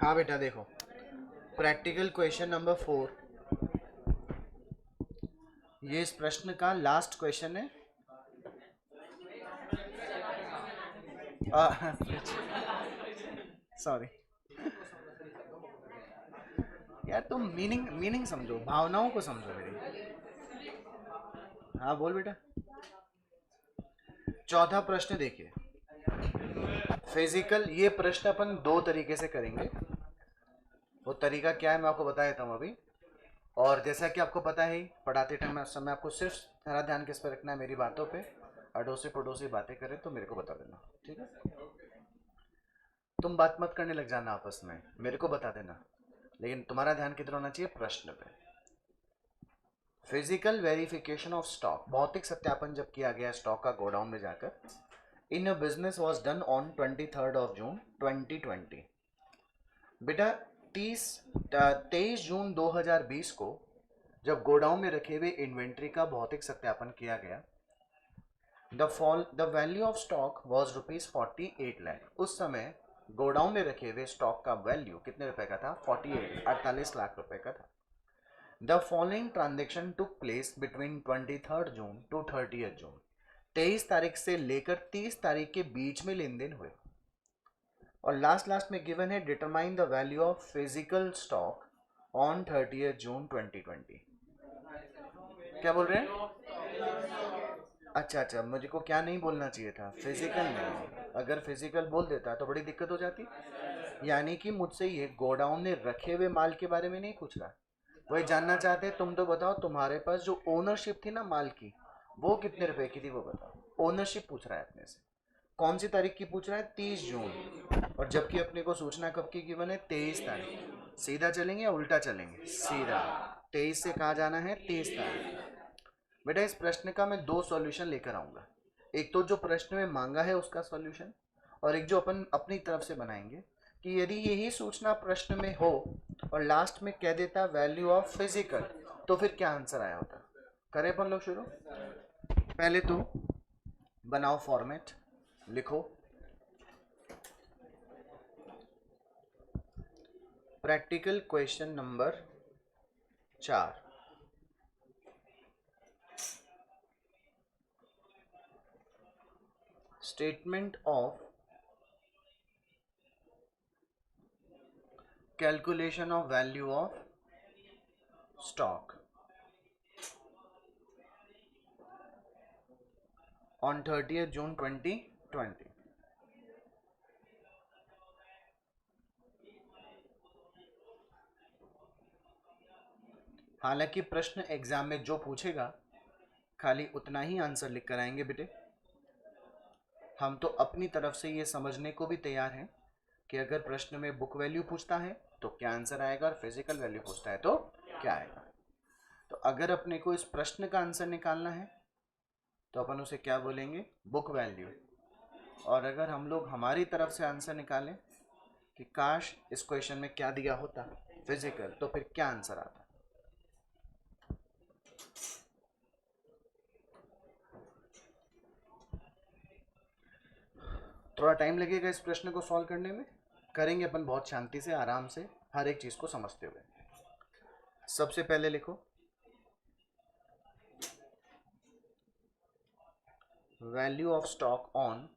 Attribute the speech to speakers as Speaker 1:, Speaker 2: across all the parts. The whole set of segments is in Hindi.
Speaker 1: हाँ बेटा देखो, प्रैक्टिकल क्वेश्चन नंबर 4, ये इस प्रश्न का लास्ट क्वेश्चन है। सॉरी यार, तुम मीनिंग मीनिंग समझो, भावनाओं को समझो मेरी। हाँ बोल बेटा। चौथा प्रश्न देखिए, फिजिकल, ये प्रश्न अपन दो तरीके से करेंगे। वो तरीका क्या है मैं आपको बता देता हूँ अभी। और जैसा कि आपको पता है, पढ़ाते टाइम समय आपको सिर्फ सारा ध्यान किस पर रखना है, मेरी बातों पे। अड़ोसी पड़ोसी बातें करें तो मेरे को बता देना, ठीक है। तुम बात मत करने लग जाना आपस में, मेरे को बता देना, लेकिन तुम्हारा ध्यान किधर होना चाहिए, प्रश्न पे। फिजिकल वेरिफिकेशन ऑफ स्टॉक, भौतिक सत्यापन जब किया गया स्टॉक का गोडाउन में जाकर, in a business was done on 23 June 2020। बेटा 23 जून 2020 को जब गोडाउन में रखे हुए इन्वेंट्री का भौतिक सत्यापन किया गया, the value of stock was ₹48 lakh. उस समय गोडाउन में रखे हुए स्टॉक का वैल्यू कितने रुपए का था, 48 लाख रुपए का था। The following transaction took place between 23 June to 30 June. 23 तारीख से लेकर 30 तारीख के बीच में लेन देन हुए। और लास्ट में गिवन है, determine the value of physical stock on 30 June 2020। क्या बोल रहे हैं? अच्छा, मुझे को क्या नहीं बोलना चाहिए था, फिजिकल नहीं। अगर फिजिकल बोल देता तो बड़ी दिक्कत हो जाती। यानी कि मुझसे ये गोडाउन में रखे हुए माल के बारे में नहीं पूछ रहा, वही जानना चाहते हैं। तुम तो बताओ, तुम्हारे पास जो ओनरशिप थी ना माल की, वो कितने रुपए की थी वो बताओ। ओनरशिप पूछ रहा है अपने से। कौन सी तारीख की पूछ रहा है, 30 जून। और जबकि अपने को सूचना कब की गिवन है, 23 तारीख। सीधा चलेंगे या उल्टा चलेंगे, सीधा। 23 से कहाँ जाना है, 30 तारीख। बेटा इस प्रश्न का मैं दो सॉल्यूशन लेकर आऊंगा। एक तो जो प्रश्न में मांगा है उसका सॉल्यूशन, और एक जो अपन अपनी तरफ से बनाएंगे कि यदि यही सूचना प्रश्न में हो और लास्ट में कह देता वैल्यू ऑफ फिजिकल, तो फिर क्या आंसर आया होता। करें अपन लोग शुरू। पहले तो बनाओ फॉर्मेट, लिखो practical question number 4। Statement of calculation of value of stock on 30 June 2020। हालांकि प्रश्न एग्जाम में जो पूछेगा खाली उतना ही आंसर लिख कर आएंगे बेटे। हम तो अपनी तरफ से ये समझने को भी तैयार हैं कि अगर प्रश्न में बुक वैल्यू पूछता है तो क्या आंसर आएगा, और फिजिकल वैल्यू पूछता है तो क्या आएगा। तो अगर अपने को इस प्रश्न का आंसर निकालना है तो अपन उसे क्या बोलेंगे, बुक वैल्यू। और अगर हम लोग हमारी तरफ से आंसर निकालें कि काश इस क्वेश्चन में क्या दिया होता, फिजिकल, तो फिर क्या आंसर आता। थोड़ा टाइम लगेगा इस प्रश्न को सॉल्व करने में, करेंगे अपन बहुत शांति से, आराम से, हर एक चीज को समझते हुए। सबसे पहले लिखो value of stock on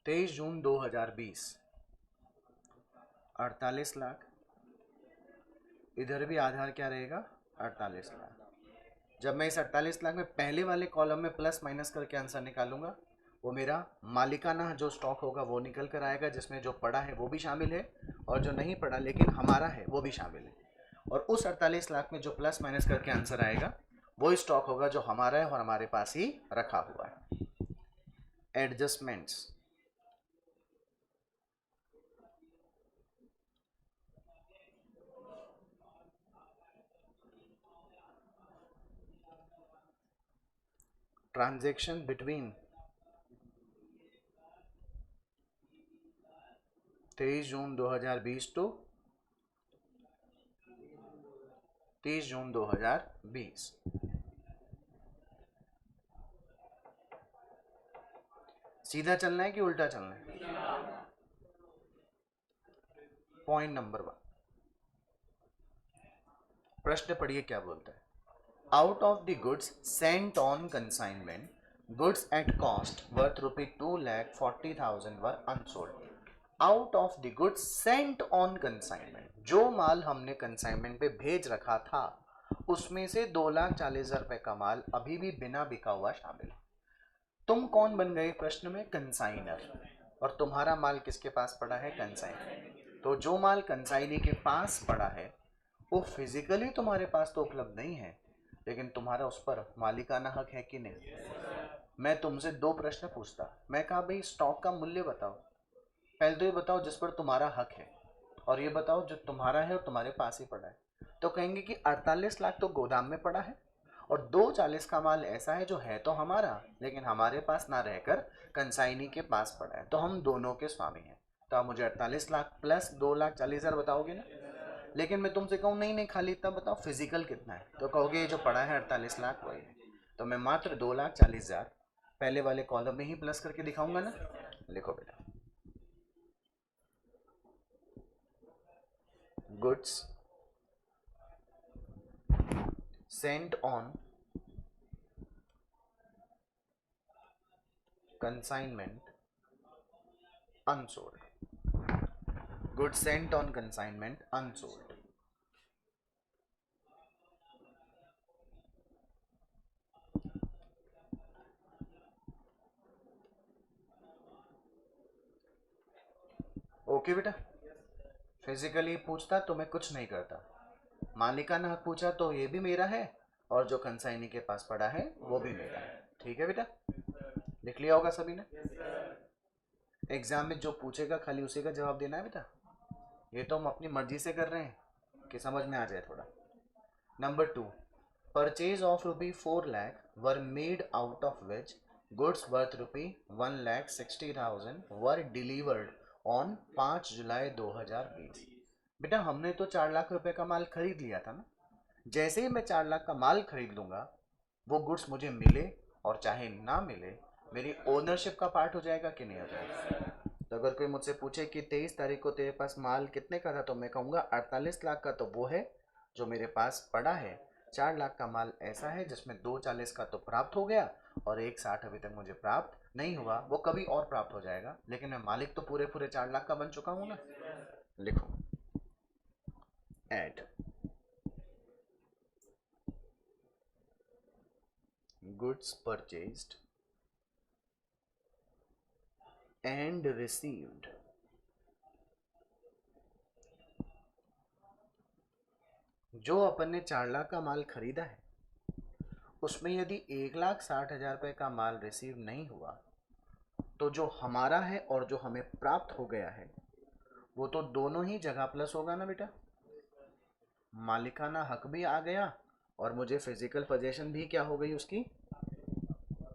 Speaker 1: 23 June 2020, 48 lakh. इधर भी आधार क्या रहेगा, 48 लाख। जब मैं इस 48 लाख में पहले वाले कॉलम में प्लस माइनस करके आंसर निकालूंगा, वो मेरा मालिकाना जो स्टॉक होगा वो निकल कर आएगा, जिसमें जो पड़ा है वो भी शामिल है और जो नहीं पड़ा लेकिन हमारा है वो भी शामिल है। और उस 48 लाख में जो प्लस माइनस करके आंसर आएगा वो स्टॉक होगा जो हमारा है और हमारे पास ही रखा हुआ है। Adjustments, transaction between 23 June 2020 to 30 June 2020। सीधा चलना है कि उल्टा चलना है? पॉइंट नंबर 1, प्रश्न पढ़िए क्या बोलता है। Out of the goods Saint on consignment, goods at cost worth ₹2,40,000 were unsold. Out of the goods Saint on consignment, जो माल हमने कंसाइनमेंट पे भेज रखा था उसमें से 2,40,000 रुपए का माल अभी भी बिना बिका हुआ शामिल। तुम कौन बन गए प्रश्न में? कंसाइनर। और तुम्हारा माल किसके पास पड़ा है? कंसाइनर। तो जो माल कंसाइनी के पास पड़ा है वो फिजिकली तुम्हारे पास तो उपलब्ध नहीं है, लेकिन तुम्हारा उस पर मालिकाना हक है कि नहीं? मैं तुमसे 2 प्रश्न पूछता, मैं कहा भाई स्टॉक का मूल्य बताओ, पहले तो ये बताओ जिस पर तुम्हारा हक है, और ये बताओ जो तुम्हारा है और तुम्हारे पास ही पड़ा है। तो कहेंगे कि 48 लाख तो गोदाम में पड़ा है और 2,40 का माल ऐसा है जो है तो हमारा लेकिन हमारे पास ना रहकर कंसाइनी के पास पड़ा है, तो हम दोनों के स्वामी हैं। तो आप मुझे 48 लाख प्लस 2,40,000 बताओगे ना? लेकिन मैं तुमसे कहूँ नहीं नहीं खाली इतना बताओ फिजिकल कितना है, तो कहोगे ये जो पड़ा है 48 लाख वही है। तो मैं मात्र 2,40,000 पहले वाले कॉलम में ही प्लस करके दिखाऊंगा ना। लिखो बेटा, goods Saint on consignment unsold, goods Saint on consignment unsold. Okay बेटा, फिजिकली पूछता तो मैं कुछ नहीं करता, मालिकाना हक पूछा तो ये भी मेरा है और जो कंसाइनी के पास पड़ा है वो भी मेरा है। ठीक है बेटा, लिख लिया होगा सभी ने? एग्जाम में जो पूछेगा खाली उसी का जवाब देना है बेटा, ये तो हम अपनी मर्जी से कर रहे हैं कि समझ में आ जाए थोड़ा। Number 2, purchase of ₹4 lakh were made out of which goods worth ₹1,60,000 were delivered on 5 जुलाई 2020। बेटा हमने तो 4 लाख रुपए का माल खरीद लिया था ना, जैसे ही मैं 4 लाख का माल खरीद लूंगा वो गुड्स मुझे मिले और चाहे ना मिले मेरी ओनरशिप का पार्ट हो जाएगा कि नहीं हो जाएगा? तो अगर कोई मुझसे पूछे कि 23 तारीख को तेरे पास माल कितने का था, तो मैं कहूँगा 48 लाख का तो वो है जो मेरे पास पड़ा है, 4 लाख का माल ऐसा है जिसमें 2,40 का तो प्राप्त हो गया और 1,60 अभी तक मुझे प्राप्त नहीं हुआ, वो कभी और प्राप्त हो जाएगा, लेकिन मैं मालिक तो पूरे पूरे 4 लाख का बन चुका हूँ ना। लिखो, add goods purchased and received जो अपन ने 4 लाख का माल खरीदा है उसमें यदि 1,60,000 रुपए का माल रिसीव नहीं हुआ तो जो हमारा है और जो हमें प्राप्त हो गया है वो तो दोनों ही जगह प्लस होगा ना बेटा, मालिकाना हक भी आ गया और मुझे फिजिकल पोजीशन भी क्या हो गई उसकी,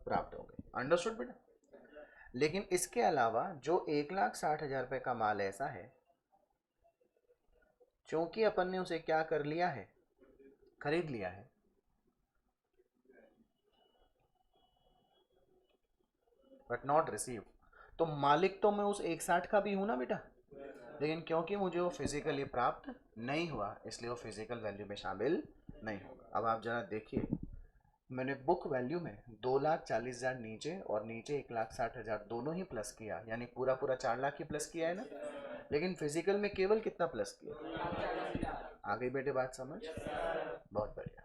Speaker 1: प्राप्त हो गई। अंडरस्टूड बेटा? लेकिन इसके अलावा जो 1,60,000 रुपए का माल ऐसा है क्योंकि अपन ने उसे क्या कर लिया है, खरीद लिया है, बट नॉट रिसीव, तो मालिक तो मैं उस 1,60 का भी हूं ना बेटा, लेकिन क्योंकि मुझे वो फिजिकली प्राप्त नहीं हुआ इसलिए वो फिजिकल वैल्यू में शामिल नहीं होगा। अब आप जरा देखिए, मैंने बुक वैल्यू में 2,40,000 नीचे और नीचे 1,60,000 दोनों ही प्लस किया, यानी पूरा पूरा 4 लाख ही प्लस किया है ना, लेकिन फिजिकल में केवल कितना प्लस किया? आ गई बेटे बात समझ? बहुत बढ़िया।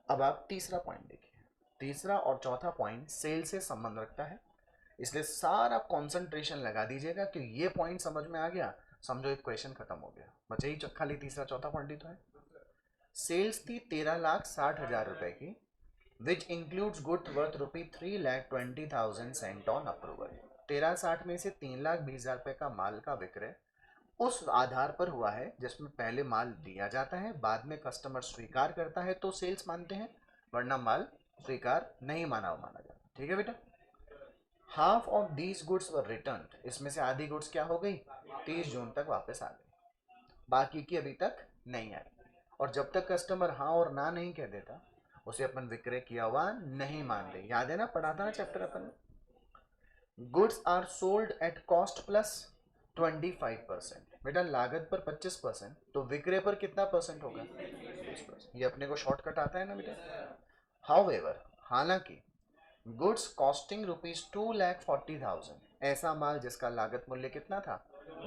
Speaker 1: अब आप तीसरा पॉइंट देखिए, तीसरा और चौथा पॉइंट सेल से संबंध रखता है, इसलिए सारा कंसंट्रेशन लगा दीजिएगा कि ये पॉइंट समझ में आ गया, समझो एक क्वेश्चन खत्म हो गया, बचे ही खाली तीसरा चौथा पॉइंट ही तो है। सेल्स थी 13,60,000 रुपए की, which includes good worth ₹3,20,000 Saint on approval. 13,60 में से 3,20,000 रुपए का माल का विक्रय उस आधार पर हुआ है जिसमें पहले माल दिया जाता है, बाद में कस्टमर स्वीकार करता है तो सेल्स मानते हैं, वरना माल स्वीकार नहीं माना जाता। ठीक है बेटा? Half of these goods were return, इसमें से आधी गुड्स क्या हो गई, 30 जून तक वापस आ गई, बाकी की अभी तक नहीं आई। और जब तक कस्टमर हाँ और ना नहीं कह देता उसे अपन विक्रय किया हुआ नहीं मानते। याद है ना, पढ़ा था ना चैप्टर अपन में। Goods are sold at cost plus 25%। बेटा लागत पर 25%, तो विक्रय पर कितना परसेंट होगा? 20%। ये अपने को शॉर्टकट आता है ना बेटा। हाउएवर, हालांकि गुड्स कॉस्टिंग ₹2,40,000, ऐसा माल जिसका लागत मूल्य कितना था?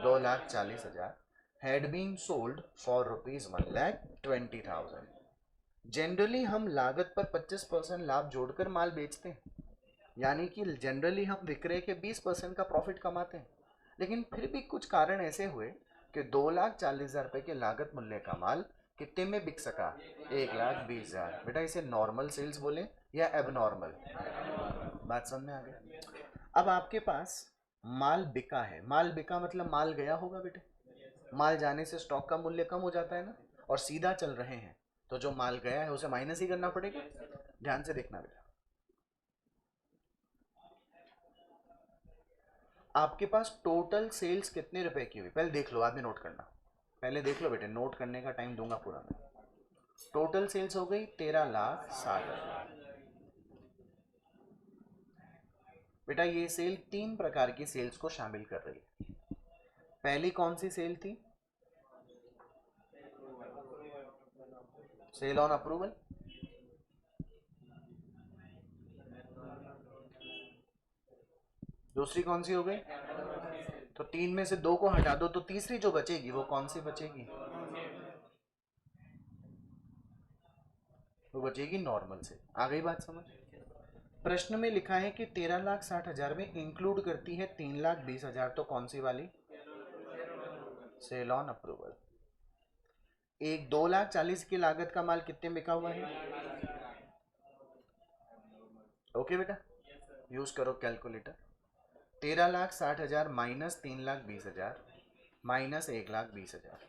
Speaker 1: 2,40,000, had been sold for ₹1,20,000। Generally हम लागत पर 25% लाभ जोड़कर माल बेचते हैं, यानी कि जनरली हम विक्रय के 20% का प्रॉफिट कमाते हैं। लेकिन फिर भी कुछ कारण ऐसे हुए कि 2,40,000 रुपये के लागत मूल्य का माल कितने में बिक सका? 1,20,000। बेटा इसे नॉर्मल सेल्स बोले या एबनॉर्मल? बात समझ में आ गई? अब आपके पास माल बिका है, माल बिका मतलब माल गया होगा बेटे। माल जाने से स्टॉक का मूल्य कम हो जाता है ना, और सीधा चल रहे हैं तो जो माल गया है उसे माइनस ही करना पड़ेगा। ध्यान से देखना बेटा, आपके पास टोटल सेल्स कितने रुपए की हुई पहले देख लो, बाद में नोट करना। पहले देख लो बेटे, नोट करने का टाइम दूंगा पूरा मैं। टोटल सेल्स हो गई 13,60,000। बेटा ये सेल तीन प्रकार की सेल्स को शामिल कर रही है। पहली कौन सी सेल थी? Sale on approval. दूसरी कौन सी हो गई? तो तीन में से दो को हटा दो तो तीसरी जो बचेगी वो कौन सी बचेगी? वो बचेगी नॉर्मल से। आ गई बात समझ? प्रश्न में लिखा है कि 13,60,000 में इंक्लूड करती है 3,20,000, तो कौन सी वाली? Sale on approval. एक 2,40,000 की लागत का माल कितने बिका हुआ है? ओके बेटा, यूज करो कैलकुलेटर। 13,60,000 माइनस 3,20,000 माइनस 1,20,000,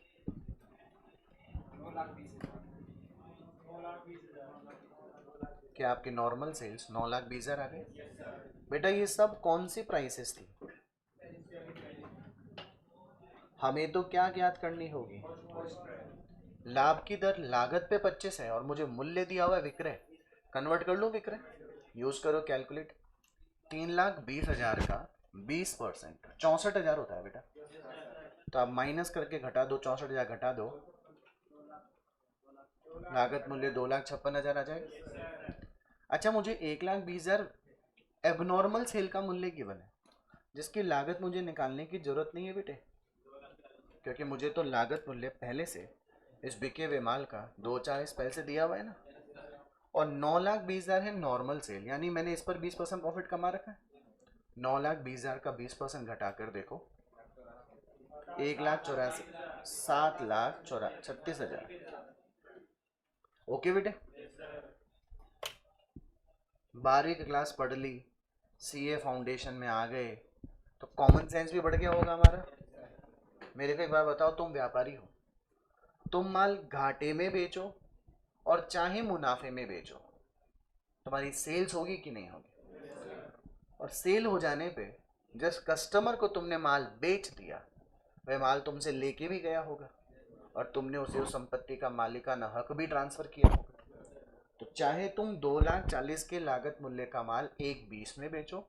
Speaker 1: क्या आपके नॉर्मल सेल्स 9,20,000 आ गए? बेटा ये सब कौन सी प्राइसेस थी? हमें तो क्या ज्ञात करनी होगी? लाभ की दर। लागत पे 25 है और मुझे मूल्य दिया हुआ है विक्रय। कन्वर्ट कर लो विक्रय, यूज करो कैलकुलेट। 3,20,000 का 20% 64,000 होता है बेटा। तो आप माइनस करके घटा दो, 64,000 घटा दो, लागत मूल्य 2,56,000 आ जाएगा। अच्छा मुझे 1,20,000 एबनॉर्मल सेल का मूल्य गिवन है, जिसकी लागत मुझे निकालने की जरूरत नहीं है बेटे, क्योंकि मुझे तो लागत मूल्य पहले से इस बिके हुए माल का 2,40 पहले से दिया हुआ है ना। और 9,20,000 है नॉर्मल सेल, यानी मैंने इस पर 20% प्रॉफिट कमा रखा है। 9,20,000 का 20% घटा कर देखो, 1,84,000, 7,36,000। ओके बेटे, 12वीं की क्लास पढ़ ली, सीए फाउंडेशन में आ गए, तो कॉमन सेंस भी बढ़ गया होगा हमारा। मेरे को एक बार बताओ, तुम व्यापारी हो, तुम माल घाटे में बेचो और चाहे मुनाफे में बेचो, तुम्हारी सेल्स होगी कि नहीं होगी? और सेल हो जाने पे जिस कस्टमर को तुमने माल बेच दिया वह माल तुमसे लेके भी गया होगा, और तुमने उसे उस संपत्ति का मालिकाना हक भी ट्रांसफर किया होगा। तो चाहे तुम 2,40,000 के लागत मूल्य का माल 1,20 में बेचो,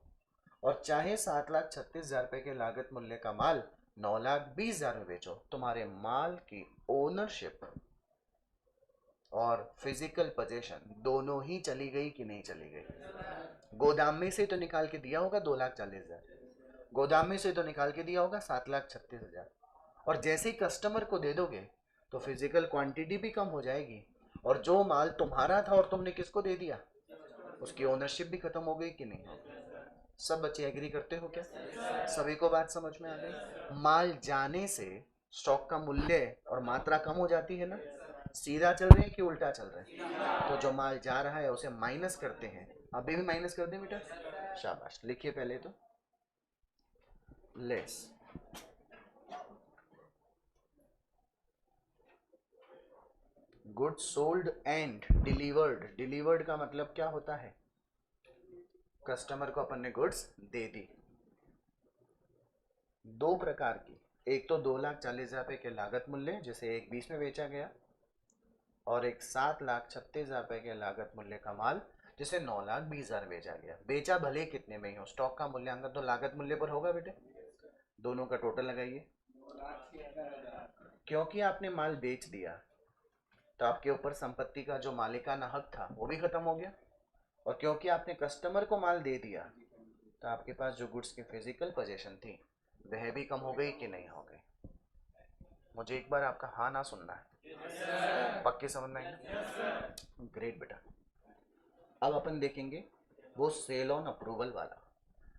Speaker 1: और चाहे 7,36,000 रुपए के लागत मूल्य का माल 9,20,000 में बेचो, तुम्हारे माल की ओनरशिप और फिजिकल पोजेशन दोनों ही चली गई कि नहीं चली गई? गोदाम में से तो निकाल के दिया होगा 2,40,000, गोदाम में से तो निकाल के दिया होगा 7,36,000, और जैसे ही कस्टमर को दे दोगे तो फिजिकल क्वांटिटी भी कम हो जाएगी, और जो माल तुम्हारा था और तुमने किसको दे दिया उसकी ओनरशिप भी खत्म हो गई कि नहीं हो गई? सब बच्चे एग्री करते हो क्या? सभी को बात समझ में आ गई? माल जाने से स्टॉक का मूल्य और मात्रा कम हो जाती है ना। सीधा चल रहे हैं कि उल्टा चल रहे हैं? तो जो माल जा रहा है उसे माइनस करते हैं। अभी भी माइनस कर दें बेटा? शाबाश, लिखिए पहले तो less. Goods sold and delivered. Delivered का मतलब क्या होता है? कस्टमर को अपन ने गुड्स दे दी। दो प्रकार की, एक तो 2,40,000 रुपए के लागत मूल्य जिसे 1,20 में बेचा गया, और एक 7,36,000 रुपए के लागत मूल्य का माल जिसे 9,20,000 बेचा गया। बेचा भले कितने में ही हो, स्टॉक का मूल्यांकन तो लागत मूल्य पर होगा बेटे। दोनों का टोटल लगाइए। क्योंकि आपने माल बेच दिया तो आपके ऊपर संपत्ति का जो मालिकाना हक था वो भी खत्म हो गया, और क्योंकि आपने कस्टमर को माल दे दिया तो आपके पास जो गुड्स की फिजिकल पोजीशन थी वह भी कम हो गई कि नहीं हो गई। मुझे एक बार आपका हाँ ना सुनना है, पक्की समझ में आई? ग्रेट बेटा। अब अपन देखेंगे वो सेल ऑन अप्रूवल वाला।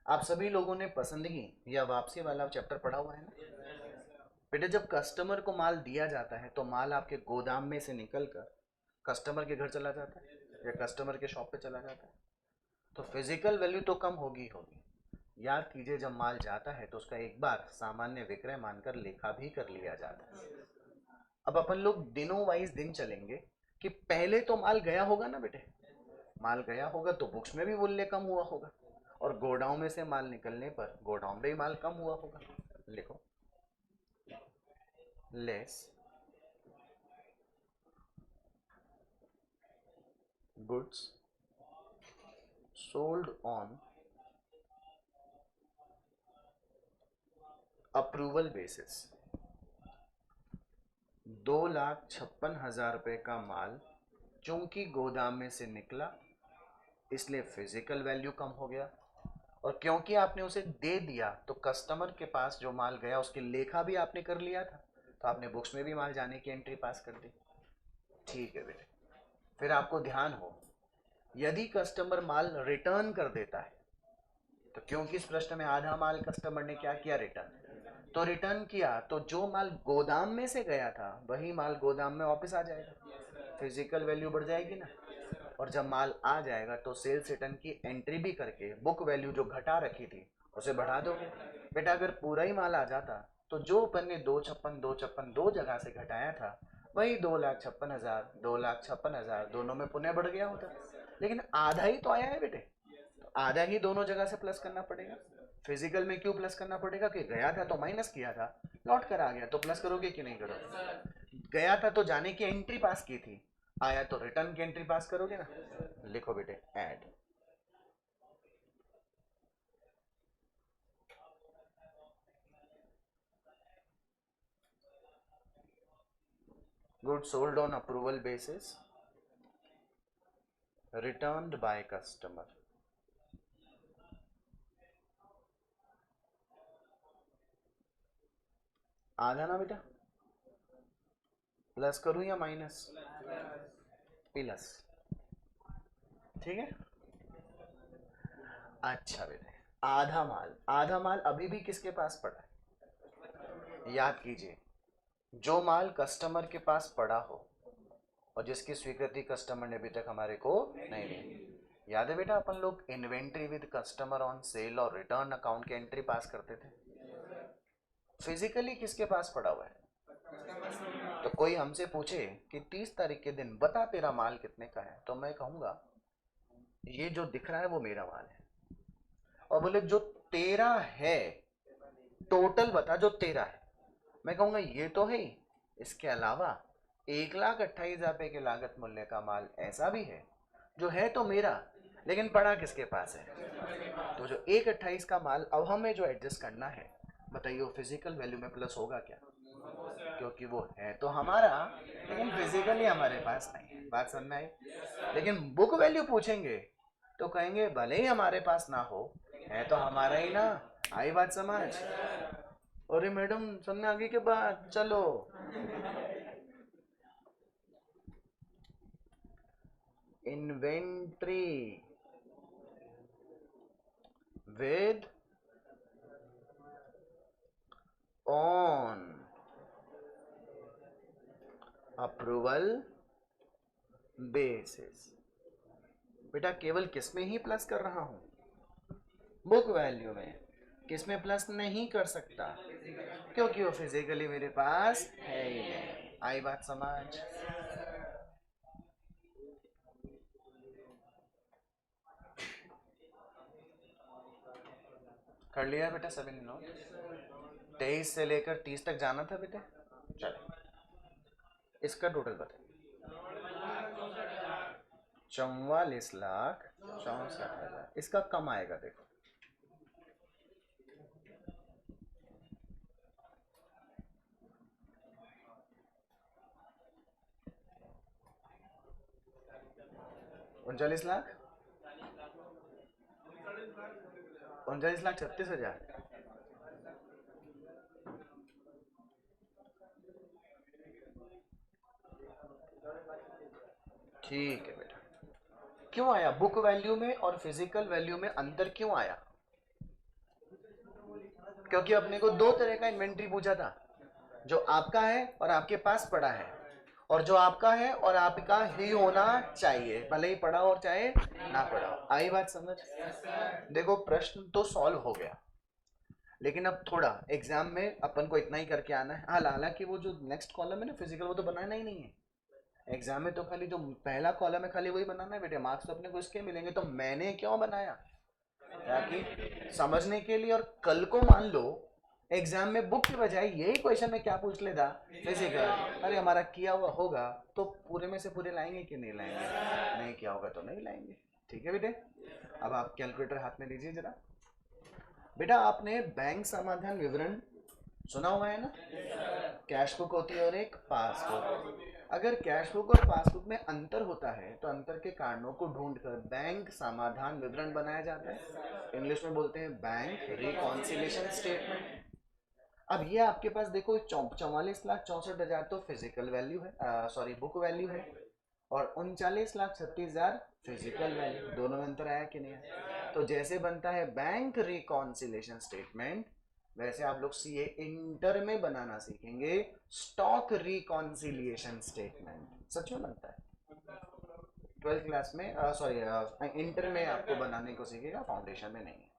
Speaker 1: आप सभी लोगों ने पसंदगी या वापसी वाला चैप्टर पढ़ा हुआ है ना बेटे। जब कस्टमर को माल दिया जाता है तो माल आपके गोदाम में से निकलकर कस्टमर के घर चला जाता है या कस्टमर के शॉप पे चला जाता है, तो फिजिकल वैल्यू तो कम होगी होगी। याद कीजिए जब माल जाता है तो उसका एक बार सामान्य विक्रय मानकर लेखा भी कर लिया जाता है। अब अपन लोग दिनों वाइज दिन चलेंगे कि पहले तो माल गया होगा ना बेटे, माल गया होगा तो बुक्स में भी मूल्य कम हुआ होगा, और गोडाउन में से माल निकलने पर गोडाउन में ही माल कम हुआ होगा। लिखो less goods sold on approval basis. 2,56,000 रुपए का माल चूंकि गोदाम में से निकला इसलिए फिजिकल वैल्यू कम हो गया, और क्योंकि आपने उसे दे दिया तो कस्टमर के पास जो माल गया उसकी लेखा भी आपने कर लिया था, तो आपने बुक्स में भी माल जाने की एंट्री पास कर दी। ठीक है बेटे। फिर आपको ध्यान हो, यदि कस्टमर माल रिटर्न कर देता है तो क्योंकि इस प्रश्न में आधा माल कस्टमर ने क्या किया, रिटर्न, तो रिटर्न किया तो जो माल गोदाम में से गया था वही माल गोदाम में वापस आ जाएगा, फिजिकल वैल्यू बढ़ जाएगी ना। और जब माल आ जाएगा तो सेल्स रिटर्न की एंट्री भी करके बुक वैल्यू जो घटा रखी थी उसे बढ़ा दोगे। बेटा अगर पूरा ही माल आ जाता तो जो अपन ने 2,56,256 दो जगह से घटाया था वही 2,56,000 2,56,000 दोनों में पुनः बढ़ गया होता, लेकिन आधा ही तो आया है बेटे, तो आधा ही दोनों जगह से प्लस करना पड़ेगा। फिजिकल में क्यों प्लस करना पड़ेगा कि गया था तो माइनस किया था, लौट कर आ गया तो प्लस करोगे कि नहीं करोगे। गया था तो जाने की एंट्री पास की थी, आया तो रिटर्न की एंट्री पास करोगे ना। लिखो बेटे add. Good sold on approval basis returned by customer. आधा ना बेटा, प्लस करूं या माइनस? प्लस। ठीक है। अच्छा बेटे, आधा माल, आधा माल अभी भी किसके पास पड़ा है? याद कीजिए, जो माल कस्टमर के पास पड़ा हो और जिसकी स्वीकृति कस्टमर ने अभी तक हमारे को नहीं दी। याद है बेटा अपन लोग inventory with customer on sale और रिटर्न अकाउंट की एंट्री पास करते थे। फिजिकली किसके पास पड़ा हुआ है? तो कोई हमसे पूछे कि 30 तारीख के दिन बता तेरा माल कितने का है, तो मैं कहूंगा ये जो दिख रहा है वो मेरा माल है। और बोले जो तेरा है टोटल बता जो तेरा है, मैं कहूंगा ये तो है ही, इसके अलावा 1,28,000 रुपए के लागत मूल्य का माल ऐसा भी है जो है तो मेरा लेकिन पड़ा किसके पास है। तो जो 1,28 का माल अब हमें जो एडजस्ट करना है, बताइए वो फिजिकल वैल्यू में प्लस होगा क्या? क्योंकि वो है तो हमारा लेकिन फिजिकली हमारे पास नहीं है। बात समझ में आई? लेकिन बुक वैल्यू पूछेंगे तो कहेंगे भले ही हमारे पास ना हो, है तो हमारा ही ना। आई बात समझ? अरे मैडम समझ आगे के बाद चलो। Inventory with on approval basis. बेटा केवल किस में ही प्लस कर रहा हूं? बुक वैल्यू में। किस में प्लस नहीं कर सकता? क्योंकि वो फिजिकली मेरे पास है ही नहीं। आई बात समझ? कर लिया बेटा सभी ने नोट? 23 से लेकर 30 तक जाना था बेटे। चलो इसका टोटल बताइए। 44,64,000, इसका कम आएगा देखो। उनचालीस लाख 39,36,000। ठीक है बेटा। क्यों आया बुक वैल्यू में और फिजिकल वैल्यू में अंतर क्यों आया? क्योंकि अपने को दो तरह का इन्वेंट्री पूछा था, जो आपका है और आपके पास पड़ा है, और जो आपका है और आपका ही होना चाहिए, भले ही पड़ा और चाहे ना पड़ा हो। आई बात समझ? देखो प्रश्न तो सॉल्व हो गया, लेकिन अब थोड़ा एग्जाम में अपन को इतना ही करके आना है। हालांकि वो जो नेक्स्ट कॉलम है ना फिजिकल, वो तो बनाना ही नहीं है एग्जाम में, तो खाली जो पहला कॉलम है खाली वही बनाना है बेटे। मार्क्स तो अपने को इसके मिलेंगे। तो मैंने क्यों बनाया? ताकि समझने के लिए, और कल को मान लो एग्जाम में बुक के बजाय यही क्वेश्चन में क्या पूछ लेता, फिजिकल, अरे हमारा किया हुआ होगा तो पूरे में से पूरे लाएंगे कि नहीं लाएंगे, नहीं किया होगा तो नहीं लाएंगे। ठीक है बेटे। अब आप कैलकुलेटर हाथ में लीजिए जरा। बेटा आपने बैंक समाधान विवरण सुना हुआ है ना? कैश बुक होती है और एक पासबुक। अगर कैश बुक और पासबुक में अंतर होता है तो अंतर के कारणों को ढूंढकर बैंक समाधान विवरण बनाया जाता है। इंग्लिश में बोलते हैं बैंक रिकॉन्सिलेशन स्टेटमेंट। अब ये आपके पास देखो 44,64,000 तो फिजिकल वैल्यू है, सॉरी बुक वैल्यू है, और 39,36,000 फिजिकल वैल्यू। दोनों में अंतर आया कि नहीं आया? तो जैसे बनता है बैंक रिकॉन्सिलेशन स्टेटमेंट, वैसे आप लोग सीए इंटर में बनाना सीखेंगे स्टॉक रिकॉन्सिलिएशन स्टेटमेंट। सच में बनता है 12th क्लास में, सॉरी इंटर में आपको बनाने को सीखेगा, फाउंडेशन में नहीं है।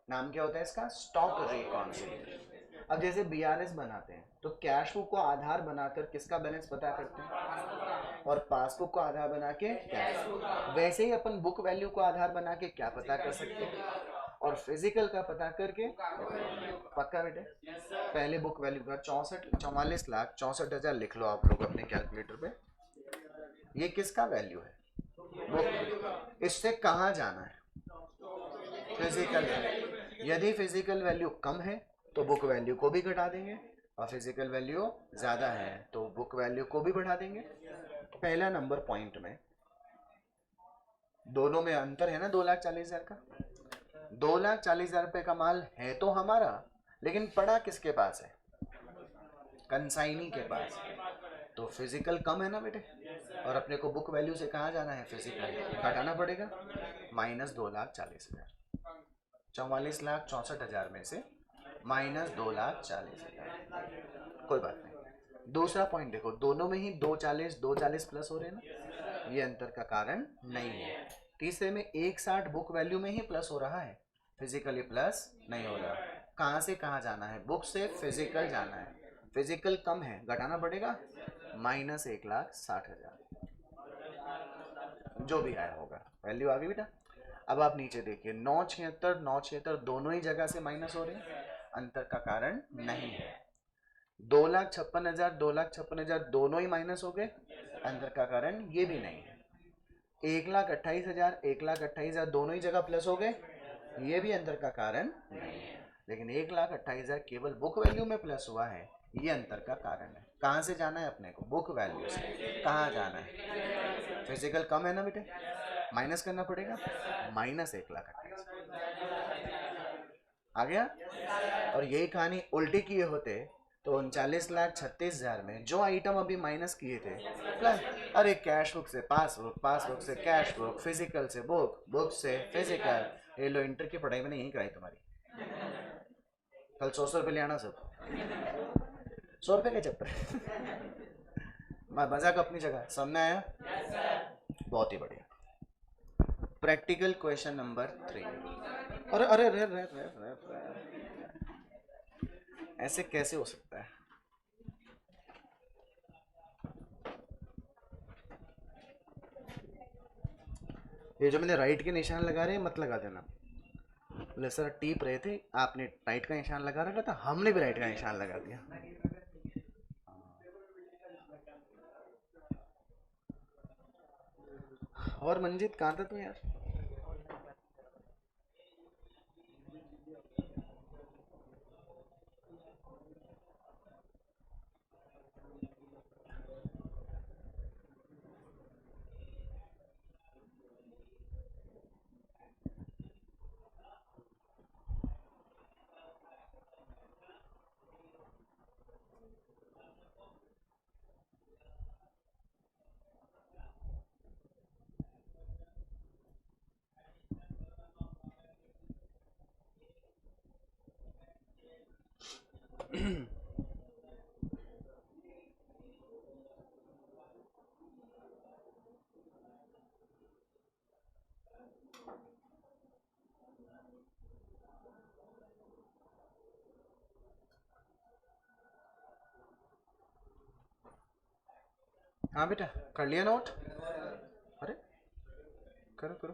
Speaker 1: नाम क्या होता है इसका? Stock reconciliation. अब जैसे बीआरएस बनाते हैं तो कैश बुक को आधार बनाकर किसका बैलेंस पता करते हैं, और पासबुक को आधार बना के कैश। वैसे ही अपन बुक वैल्यू को आधार बना के क्या पता कर सकते हैं, और फिजिकल का पता करके। पक्का बेटे? पहले बुक वैल्यू का 44,64,000 लिख लो आप लोग अपने कैलकुलेटर पे। ये किसका वैल्यू है? बुक। इससे कहाँ जाना है? Physical value. यदि फिजिकल वैल्यू कम है तो बुक वैल्यू को भी घटा देंगे, और फिजिकल वैल्यू ज़्यादा है तो बुक वैल्यू को भी बढ़ा देंगे। पहला नंबर पॉइंट में दोनों में अंतर है ना 2,40,000 का। 2,40,000 रुपये का माल है तो हमारा, लेकिन पड़ा किसके पास है? कंसाइनी के पास। तो फिजिकल कम है ना बेटे, और अपने को बुक वैल्यू से कहाँ जाना है? फिजिकल। घटाना पड़ेगा माइनस 2,40,000। 44,64,000 में से माइनस 2,40,000। कोई बात नहीं। दूसरा पॉइंट देखो, दोनों में ही 2,40 प्लस हो रहे हैं ना, ये अंतर का कारण नहीं है। तीसरे में 1,60 बुक वैल्यू में ही प्लस हो रहा है, फिजिकली प्लस नहीं हो रहा। कहाँ से कहाँ जाना है? बुक से फिजिकल जाना है। फिजिकल कम है, घटाना पड़ेगा माइनस 1,60,000। जो भी आया होगा वैल्यू आ गई बेटा। अब आप नीचे देखिए 9,76 9,76 दोनों ही जगह से माइनस हो रहे हैं, अंतर का कारण नहीं है। 2,56,000 2,56,000 दोनों ही माइनस हो गए, अंतर का कारण ये भी नहीं है। 1,28,000 1,28,000 दोनों ही जगह प्लस हो गए, ये भी अंतर का कारण नहीं है। लेकिन 1,28,000 केवल बुक वैल्यू में प्लस हुआ है, ये अंतर का कारण है। कहाँ से जाना है अपने को? बुक वैल्यू से। कहाँ जाना है? फिजिकल कम है ना बेटे, माइनस करना पड़ेगा माइनस 1,28,000। आ गया? और यही कहानी उल्टी किए होते तो 39,36,000 में जो आइटम अभी माइनस किए थे प्लस, अरे कैश बुक से पासबुक, पासबुक से कैश बुक, फिजिकल से बुक, बुक से फिजिकल। ये लो इंटर की पढ़ाई मैंने यही कराई तुम्हारी। कल 100 रुपये ले आना सब। 100 रुपये का चक्कर। मजाक अपनी जगह, समझ आया? बहुत ही बढ़िया। Practical question number 3। अरे अरे अरे अरे अरे अरे, ऐसे कैसे हो सकता है? ये जो मैंने राइट के निशान लगा रहे हैं मत लगा देना। बोले सर टीप रहे थे, आपने राइट का निशान लगा रखा था, हमने भी राइट का निशान लगा दिया। और मंजीत कहाँ था तू यार? हाँ बेटा, कर लिया नोट? अरे करो करो।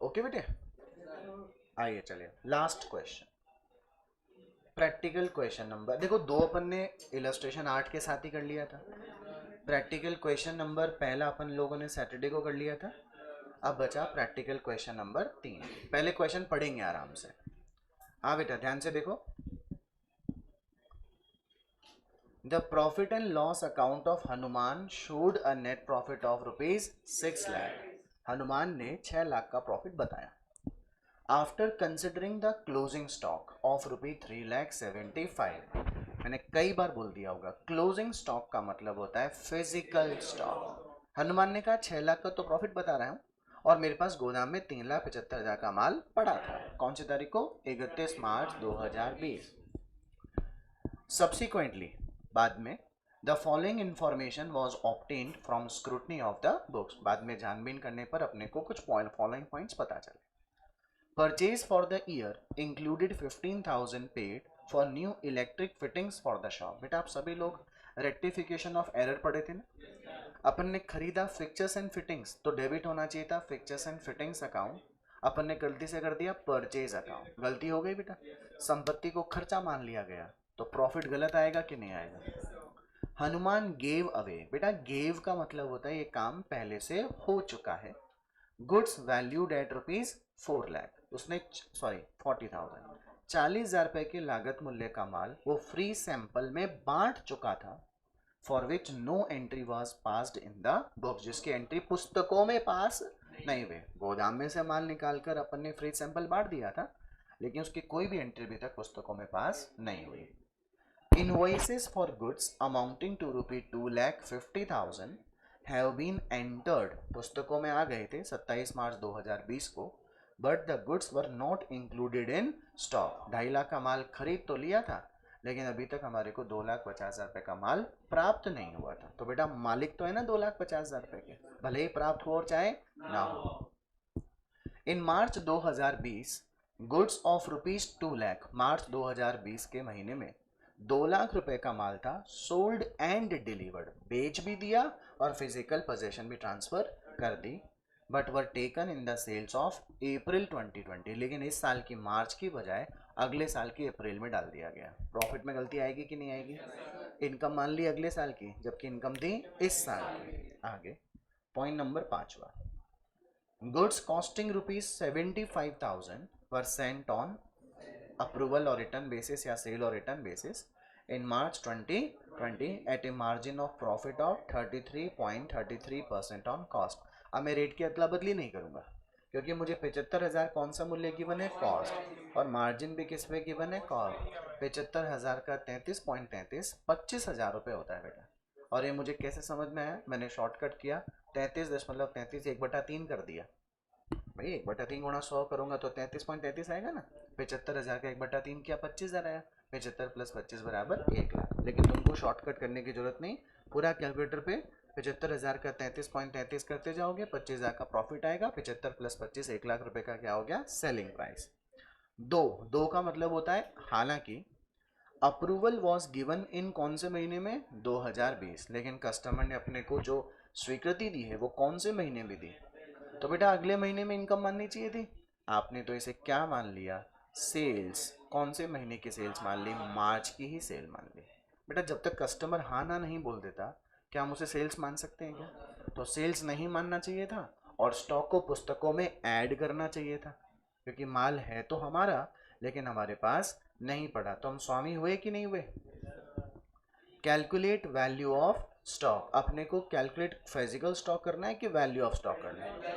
Speaker 1: ओके बेटे, आइए चलिए last question. Practical question number, देखो दो अपन ने इलस्ट्रेशन आर्ट के साथ ही कर लिया था। प्रैक्टिकल क्वेश्चन नंबर पहला अपन लोगों ने सैटरडे को कर लिया था। अब बचा प्रैक्टिकल क्वेश्चन नंबर 3। पहले क्वेश्चन पढ़ेंगे आराम से। हाँ बेटा ध्यान से देखो। The profit and loss account of Hanuman showed a net profit of ₹6 lakh. Hanuman ने 6 लाख का प्रॉफिट बताया। After considering the closing stock of ₹3,75,000। मैंने कई बार बोल दिया होगा, क्लोजिंग स्टॉक का मतलब होता है फिजिकल स्टॉक। हनुमान ने कहा 6 लाख का तो प्रॉफिट बता रहा हूँ और मेरे पास गोदाम में 3,75,000 का माल पड़ा था। कौन सी तारीख को? 31 मार्च 2020। सब्सिक्वेंटली बाद में the following information was obtained from scrutiny of the books. बाद में छानबीन करने पर अपने को कुछ फॉलोइंग पॉइंट्स पता चले। Purchase for the year included 15,000 paid for new electric fittings for the shop. बेटा आप सभी लोग रेक्टिफिकेशन ऑफ एरर पढ़े थे ना? अपन ने खरीदा फिक्चर्स एंड फिटिंग्स, तो डेबिट होना चाहिए था फिक्चर्स एंड फिटिंग्स अकाउंट। अपन ने गलती से कर दिया परचेज अकाउंट, गलती हो गई बेटा। संपत्ति को खर्चा मान लिया गया, तो प्रॉफिट गलत आएगा कि नहीं आएगा? Hanuman gave away. बेटा गेव का मतलब होता है ये काम पहले से हो चुका है। गुड्स वैल्यूड एट ₹4 लाख, उसने 40,000 40,000 रुपए की लागत मूल्य का माल वो फ्री सैंपल में बांट चुका था। For which no entry was passed in the books, जिसकी एंट्री पुस्तकों में पास नहीं हुए। गोदाम में से माल निकालकर अपन ने फ्री सैंपल बांट दिया था, लेकिन उसकी कोई भी एंट्री अभी तक पुस्तकों में पास नहीं हुई। Invoices for goods amounting to ₹2,50,000 have been entered, पुस्तकों में आ गए थे 27 मार्च 2020 को, but the goods were not included in stock. 2.5 lakh का माल खरीद तो लिया था, लेकिन अभी तक हमारे को 2,50,000 रुपए का माल प्राप्त नहीं हुआ था। तो बेटा मालिक तो है ना 2,50,000 रुपए के, भले ही प्राप्त हो और चाहे ना हो। इन मार्च 2020 गुड्स ऑफ ₹2 लाख, मार्च 2020 के महीने में 2 लाख रुपए का माल था। सोल्ड एंड डिलीवर्ड, बेच भी दिया और फिजिकल पोजेशन भी ट्रांसफर कर दी, but were taken in the sales of April 2020। लेकिन इस साल की मार्च की बजाय अगले साल की अप्रैल में डाल दिया गया। प्रॉफिट में गलती आएगी कि नहीं आएगी? इनकम मान ली अगले साल की, जबकि इनकम थी इस साल की। आगे पॉइंट नंबर 5वां, goods costing ₹75,000 were sent on approval और रिटर्न बेसिस या सेल और return basis in March 2020 at a margin of profit of 33.33% on cost. अब मैं रेट की अदला बदली नहीं करूंगा, क्योंकि मुझे 75,000 कौन सा मूल्य गिवन है? कॉस्ट, और मार्जिन भी किस पे गिवन है? कॉस्ट। 75,000 का 33.33 25,000 रुपये होता है बेटा। और ये मुझे कैसे समझ में आया? मैंने शॉर्टकट किया, 33.33 1/3 कर दिया। भाई 1/3 गुणा 100 करूंगा तो 33.33 आएगा ना। 75,000 का 1/3 किया, 25,000 आया। 75 + 25 बराबर 1 लाख। लेकिन तुमको शॉर्टकट करने की जरूरत नहीं, पूरा कैलकुलेटर पे 75,000 का 33.33 करते जाओगे, 25,000 का प्रॉफिट आएगा। 75 + 25 1 लाख रुपए का क्या हो गया? Selling price. दो का मतलब होता है, हालांकि अप्रूवल वॉज गिवन इन कौन से महीने में? 2020, लेकिन कस्टमर ने अपने को जो स्वीकृति दी है वो कौन से महीने में दी? तो बेटा अगले महीने में इनकम माननी चाहिए थी। आपने तो इसे क्या मान लिया? सेल्स, कौन से महीने की सेल्स मान ली? मार्च की ही सेल मान ली। बेटा जब तक कस्टमर हाँ ना नहीं बोल देता, क्या हम उसे सेल्स मान सकते हैं क्या? तो सेल्स नहीं मानना चाहिए था और स्टॉक को पुस्तकों में ऐड करना चाहिए था, क्योंकि माल है तो हमारा लेकिन हमारे पास नहीं पड़ा, तो हम स्वामी हुए कि नहीं हुए? कैलकुलेट वैल्यू ऑफ स्टॉक, अपने को कैलकुलेट फिजिकल स्टॉक करना है कि वैल्यू ऑफ स्टॉक करना है?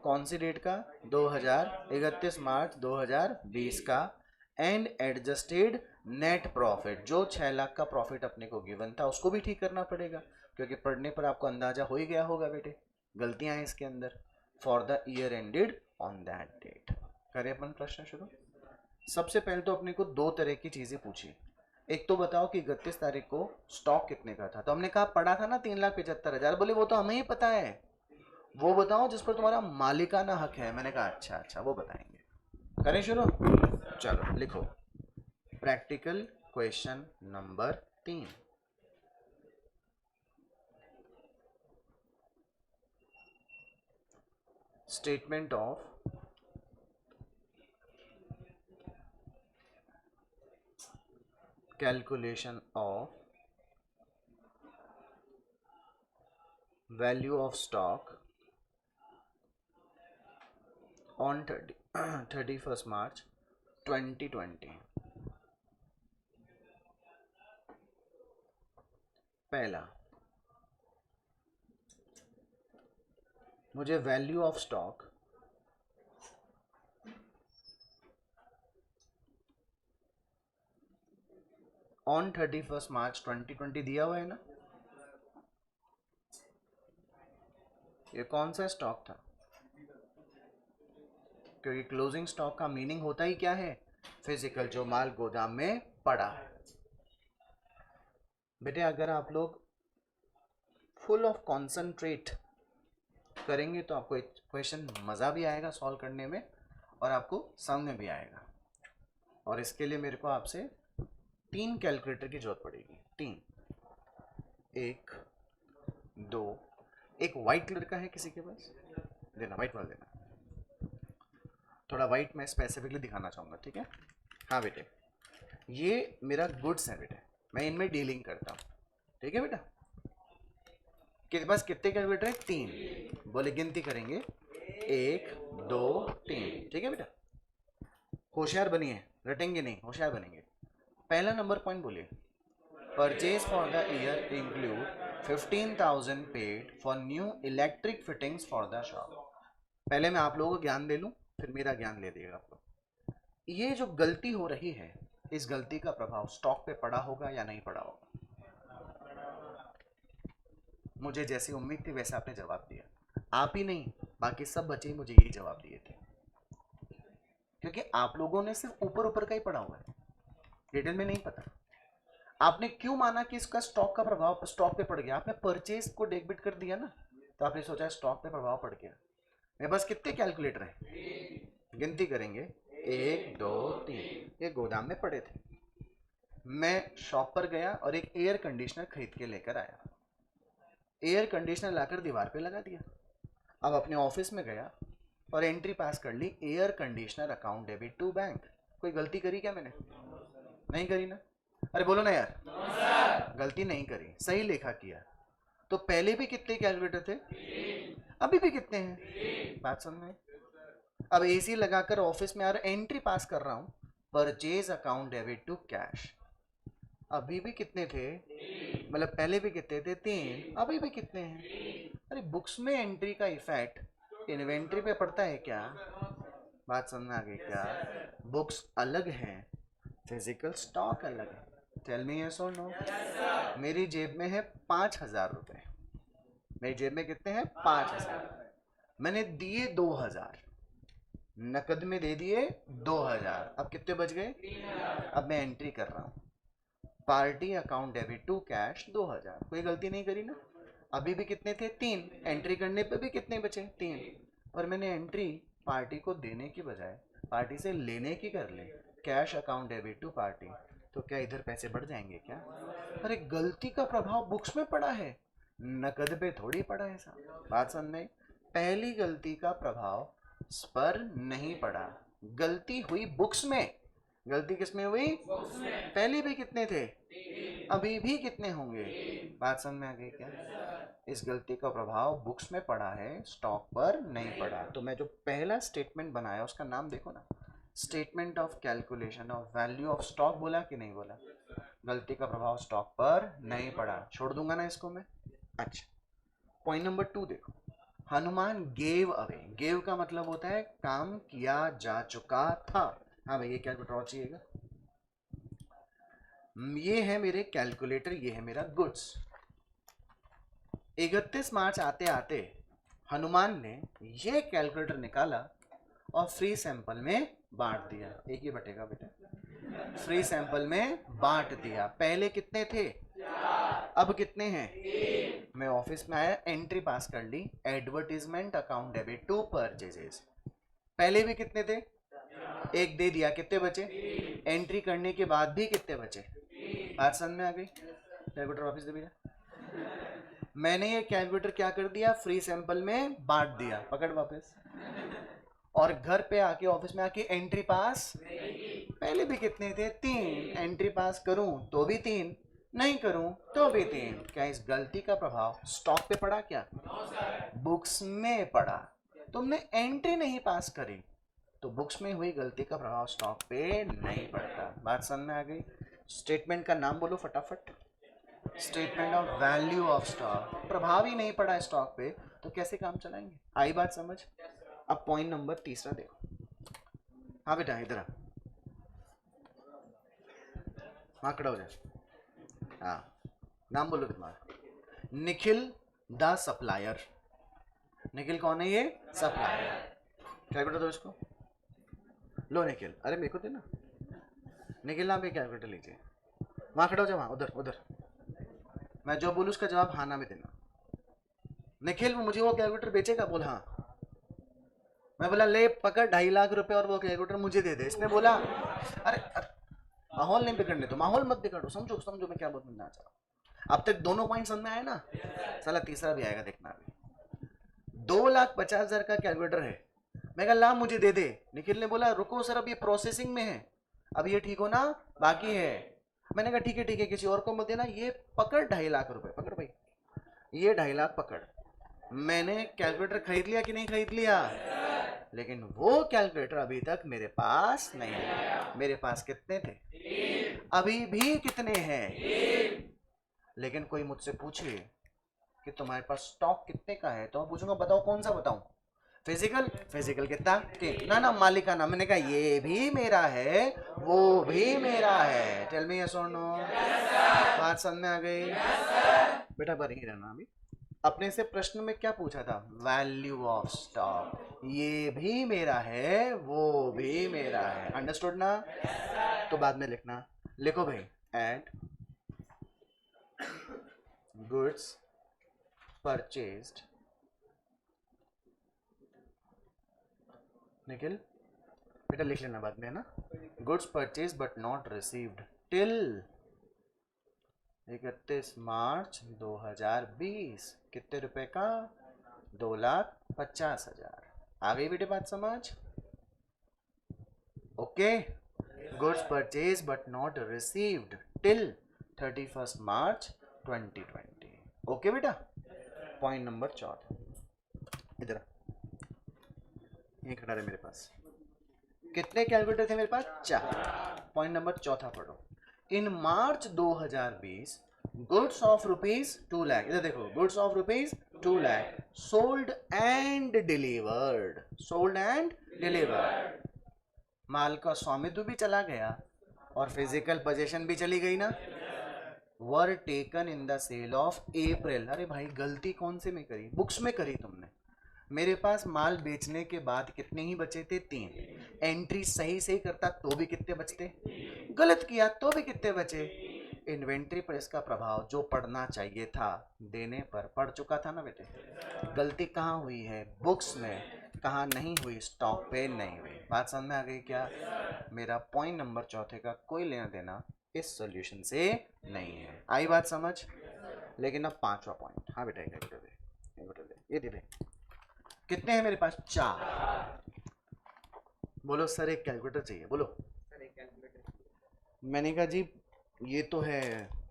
Speaker 1: कौन सी डेट का? 31 मार्च 2020 का। एंड एडजस्टेड नेट प्रॉफिट, जो 6 लाख का प्रॉफिट अपने को गिवन था उसको भी ठीक करना पड़ेगा, क्योंकि पढ़ने पर आपको अंदाजा हो ही गया होगा बेटे गलतियां हैं इसके अंदर। For the year ended on that date. करें अपन प्रश्न शुरू। सबसे पहले तो अपने को दो तरह की चीजें पूछी। एक तो बताओ कि 31 तारीख को स्टॉक कितने का था, तो हमने कहा पड़ा था ना 3,75,000। बोले वो तो हमें ही पता है, वो बताओ जिस पर तुम्हारा मालिकाना हक है। मैंने कहा अच्छा अच्छा वो बताएंगे। करें शुरू? चलो लिखो। Practical question number 3। Statement of calculation of value of stock on 31 मार्च 2020। पहला, मुझे वैल्यू ऑफ स्टॉक ऑन 31 मार्च 2020 दिया हुआ है ना? ये कौन सा स्टॉक था? क्योंकि क्लोजिंग स्टॉक का मीनिंग होता ही क्या है? फिजिकल, जो माल गोदाम में पड़ा है। बेटे अगर आप लोग फुल ऑफ कॉन्सेंट्रेट करेंगे तो आपको क्वेश्चन मज़ा भी आएगा सॉल्व करने में और आपको समझ में भी आएगा। और इसके लिए मेरे को आपसे 3 कैलकुलेटर की जरूरत पड़ेगी। 3, 1, 2, एक वाइट कलर का है किसी के पास? देना, वाइट वाला देना। थोड़ा वाइट मैं स्पेसिफिकली दिखाना चाहूँगा, ठीक है? हाँ बेटे, ये मेरा गुड्स है बेटे, मैं इनमें डीलिंग करता हूँ, ठीक है बेटा? किसके पास कितने कैलकुलेटर है? 3। बोले गिनती करेंगे, 1, 2, 3, ठीक है बेटा? होशियार बनिए, रटेंगे नहीं, होशियार बनेंगे। पहला नंबर पॉइंट बोलिए। Purchase for the year include 15,000 paid for new electric fittings for the shop. पहले मैं आप लोगों को ज्ञान दे लूँ, फिर मेरा ज्ञान ले देगा आप लोग। ये जो गलती हो रही है, इस गलती का प्रभाव स्टॉक पे पड़ा होगा या नहीं पड़ा होगा? मुझे जैसी उम्मीद थी वैसा आपने जवाब दिया। आप ही नहीं, बाकी सब बच्चे मुझे यही जवाब दिए थे, क्योंकि आप लोगों ने सिर्फ ऊपर ऊपर का ही पढ़ा हुआ है, डिटेल में नहीं पता। आपने क्यों माना कि इसका स्टॉक का प्रभाव स्टॉक पे पड़ गया? आपने परचेज को डेबिट कर दिया ना, तो आपने सोचा स्टॉक पे प्रभाव पड़ गया। मेरे पास कितने कैलकुलेटर हैं? गिनती करेंगे, 1, 2, 3। ये गोदाम में पड़े थे। मैं शॉप पर गया और एक एयर कंडीशनर खरीद के लेकर आया। एयर कंडीशनर लाकर दीवार पे लगा दिया। अब अपने ऑफिस में गया और एंट्री पास कर ली, air conditioner account debit to bank. कोई गलती करी क्या मैंने? नहीं करी ना? अरे बोलो ना यार, गलती नहीं करी, सही लेखा किया। तो पहले भी कितने कैलकुलेटर थे? अभी भी कितने हैं? बात समझ में? अब एसी लगाकर ऑफिस में आ रहा, एंट्री पास कर रहा हूं, purchase account debit to cash. अभी भी कितने थे? मतलब पहले भी कितने थे? 3। अभी भी कितने हैं? अरे बुक्स में एंट्री का इफेक्ट इन्वेंट्री पे पड़ता है क्या? बात समझ आ गई क्या? बुक्स अलग हैं, फिजिकल स्टॉक अलग है। टेल मी यस और नो। मेरी जेब में है 5,000 रुपए। मेरी जेब में कितने हैं? 5,000। मैंने दिए 2,000, नकद में दे दिए 2,000। अब कितने बच गए? अब मैं एंट्री कर रहा हूँ, party account debit to cash 2,000। कोई गलती नहीं करी ना? अभी भी कितने थे? 3। एंट्री करने पे भी कितने बचे? 3। पर मैंने एंट्री पार्टी को देने की बजाय पार्टी से लेने की कर ली, cash account debit to party. तो क्या इधर पैसे बढ़ जाएंगे क्या? अरे गलती का प्रभाव बुक्स में पड़ा है, नकद पे थोड़ी पड़ा है साहब। बात समझ में? पहली गलती का प्रभाव पर नहीं पड़ा, गलती हुई बुक्स में, गलती किसमें हुई? पहले भी कितने थे, अभी भी कितने होंगे? बात समझ में आ गई क्या? इस गलती का प्रभाव बुक्स में पड़ा है, स्टॉक पर नहीं पड़ा। तो मैं जो पहला स्टेटमेंट बनाया उसका नाम देखो ना, statement of calculation of value of stock, बोला कि नहीं बोला? गलती का प्रभाव स्टॉक पर नहीं पड़ा, छोड़ दूंगा ना इसको मैं। अच्छा, पॉइंट नंबर 2 देखो, हनुमान गेव अवे। गेव का मतलब होता है काम किया जा चुका था। हाँ भाई, ये कैलकुलेटर और चाहिएगा। ये है मेरे कैलकुलेटर, ये है मेरा गुड्स। 31 मार्च आते आते हनुमान ने ये कैलकुलेटर निकाला और फ्री सैंपल में बांट दिया। एक ही बटेगा बेटा, फ्री सैंपल में बांट दिया। पहले कितने थे, अब कितने हैं? मैं ऑफिस में आया, एंट्री पास कर ली, advertisement account debit to purchases. पहले भी कितने थे, एक दे दिया, कितने बचे? एंट्री करने के बाद भी कितने बचे? बात समझ में आ गई? कैलकुलेटर वापस दे भैया। मैंने ये कैलकुलेटर क्या कर दिया, फ्री सैंपल में बांट दिया, पकड़ वापस। और घर पे आके, ऑफिस में आके एंट्री पास, पहले भी कितने थे, 3। एंट्री पास करूं तो भी 3, नहीं करूं तो भी 3। क्या इस गलती का प्रभाव स्टॉक पे पड़ा? क्या बुक्स में पड़ा? तुमने एंट्री नहीं पास करी तो बुक्स में हुई गलती का प्रभाव स्टॉक पे नहीं पड़ता। बात समझ में आ गई? स्टेटमेंट का नाम बोलो फटाफट। Statement of value of stock. प्रभाव ही नहीं पड़ा स्टॉक पे तो कैसे काम चलाएंगे? आई बात समझ? अब पॉइंट नंबर 3 देखो। हाँ बेटा इधर आ, वहां खड़ा हो जाए। हाँ, नाम बोलो तुम्हारा। Nikhil the supplier. निखिल कौन है? ये सप्लायर। कैलकुलेटर दो इसको। लो निखिल, अरे मेरे को देना। निखिल नाम पे कैलकुलेटर लीजिए, वहां खड़ा हो जाओ, वहां उधर उधर। मैं जो बोलूँ उसका जवाब हाँ ना में देना। निखिल मुझे वो कैलकुलेटर बेचेगा? बोल हाँ। मैं बोला ले पकड़ 2.5 लाख रुपए और वो कैलकुलेटर मुझे दे दे। इसने बोला अरे माहौल नहीं बिगड़ने दो, माहौल मत बिगड़ो, समझो समझो मैं क्या बोलना चाह रहा हूँ। अब तक दोनों पॉइंट समझ में आए ना? साला तीसरा भी आएगा, देखना अभी। 2,50,000 का कैलकुलेटर है, मैं कहा ला मुझे दे दे। निखिल ने बोला रुको सर, अब ये प्रोसेसिंग में है, अब ये ठीक हो ना, बाकी है। मैंने कहा ठीक है किसी और को मत देना, ये पकड़ 2.5 लाख रुपए, पकड़ भाई, ये 2.5 लाख पकड़। मैंने कैलकुलेटर खरीद लिया कि नहीं खरीद लिया? लेकिन वो कैलकुलेटर अभी तक मेरे पास नहीं है। मेरे पास कितने थे, अभी भी कितने हैं? लेकिन कोई मुझसे पूछे कि तुम्हारे पास स्टॉक कितने का है तो मैं पूछूंगा बताओ कौन सा बताऊं? फिजिकल, फिजिकल कितना? 3। ना मालिकाना। मैंने कहा ये भी मेरा है, वो भी मेरा है। टेल मी यस और नो। बात समझ में आ गई? बेटा पर ही रहना। अभी अपने से प्रश्न में क्या पूछा था? Value of stock. ये भी मेरा है, वो भी मेरा है। अंडरस्टूड ना? तो बाद में लिखना, लिखो भाई, एड गुड्स परचेज्ड। निखिल बेटा लिख लेना बाद में ना, goods purchase but not received till 31 मार्च 2020। कितने रुपए का? 2,50,000। आ गई बेटे बात समझ? Okay, goods purchase but not received till 31 March 2020। Okay बेटा। पॉइंट नंबर 4 इधर ये खड़ा रहे मेरे पास। कितने कैलकुलेटर थे मेरे पास? 4। पॉइंट नंबर 4 पढ़ो। In March 2020 goods of rupees 2 lakh, इधर देखो, goods of rupees 2 lakh sold and delivered. Sold and delivered, माल का स्वामित्व भी चला गया और फिजिकल पोजीशन भी चली गई ना। Were taken in the sale of April. अरे भाई गलती कौन से में करी? बुक्स में करी तुमने। मेरे पास माल बेचने के बाद कितने ही बचे थे? 3। एंट्री सही सही करता तो भी कितने बचते? गलत किया तो भी कितने बचे? इन्वेंट्री पर इसका प्रभाव जो पड़ना चाहिए था देने पर पड़ चुका था ना बेटे। गलती कहाँ हुई है? बुक्स में। कहाँ नहीं हुई? स्टॉक पे नहीं हुई। बात समझ में आ गई क्या? मेरा पॉइंट नंबर 4 का कोई लेना देना इस सॉल्यूशन से नहीं है। आई बात समझ? लेकिन अब 5वां पॉइंट। हाँ बेटा ये दे। कितने हैं मेरे पास? 4। बोलो सर एक कैलकुलेटर चाहिए, बोलो।
Speaker 2: सर एक कैलकुलेटर।
Speaker 1: मैंने कहा जी ये तो है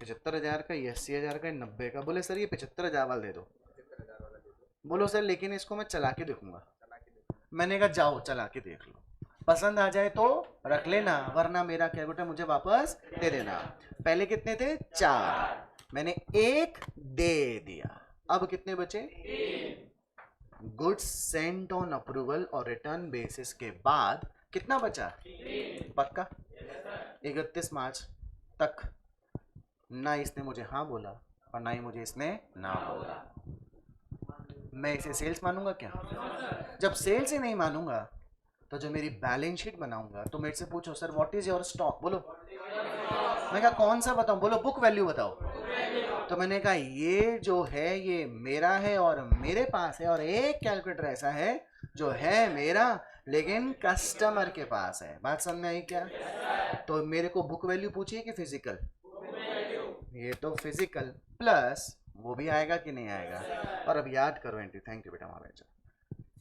Speaker 1: 75,000 का, ये 80,000 का, ये 90 का। बोले सर ये 75,000 वाला दे दो।
Speaker 2: 75,000 वाला दे दो।
Speaker 1: बोलो सर लेकिन इसको मैं चला के देखूंगा।
Speaker 2: चला के देखो।
Speaker 1: मैंने कहा जाओ चला के देख लो, पसंद आ जाए तो रख लेना, वरना मेरा कैलकुलेटर मुझे वापस दे देना। पहले कितने थे? 4, मैंने एक दे दिया, अब कितने बचे? गुड्स सेंट ऑन अप्रूवल और रिटर्न बेसिस के बाद कितना बचा? पक्का? 31 मार्च तक ना इसने मुझे हाँ बोला और ना ही मुझे इसने ना बोला, मैं इसे सेल्स मानूंगा क्या? जब सेल्स ही नहीं मानूंगा तो जो मेरी बैलेंस शीट बनाऊंगा तो मेरे से पूछो sir what is your stock, बोलो। मैं कहा कौन सा बताऊं? बोलो बुक वैल्यू बताओ। तो मैंने कहा ये जो है ये मेरा है और मेरे पास है, और एक कैलकुलेटर ऐसा है जो है मेरा लेकिन कस्टमर के पास है। बात समझ में आई क्या? तो मेरे को बुक वैल्यू पूछिए कि फिजिकल? ये तो फिजिकल प्लस वो भी आएगा कि नहीं आएगा? और अब याद करो एंट्री। थैंक यू बेटा महाराज।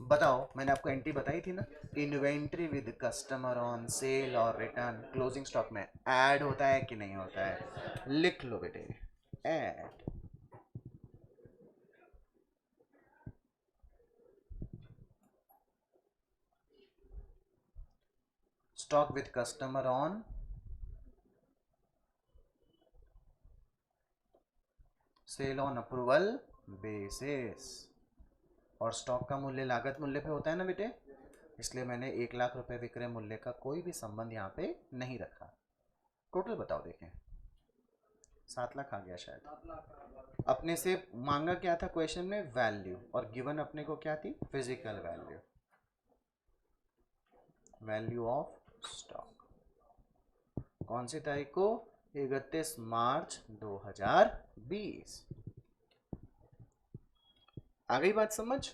Speaker 1: बताओ, मैंने आपको एंट्री बताई थी ना, inventory with customer on sale और रिटर्न क्लोजिंग स्टॉक में ऐड होता है कि नहीं होता है? लिख लो बेटे, add. Stock with customer on cell on approval basis, और स्टॉक का मूल्य लागत मूल्य पे होता है ना बेटे, इसलिए मैंने 1,00,000 रुपए विक्रय मूल्य का कोई भी संबंध यहाँ पे नहीं रखा। टोटल बताओ देखें, 7,00,000 आ गया शायद। अपने से मांगा क्या था क्वेश्चन में? वैल्यू, और गिवन अपने को क्या थी? Physical value, value of stock. कौन सी तारीख को? 31 मार्च 2020। आ गई बात समझ?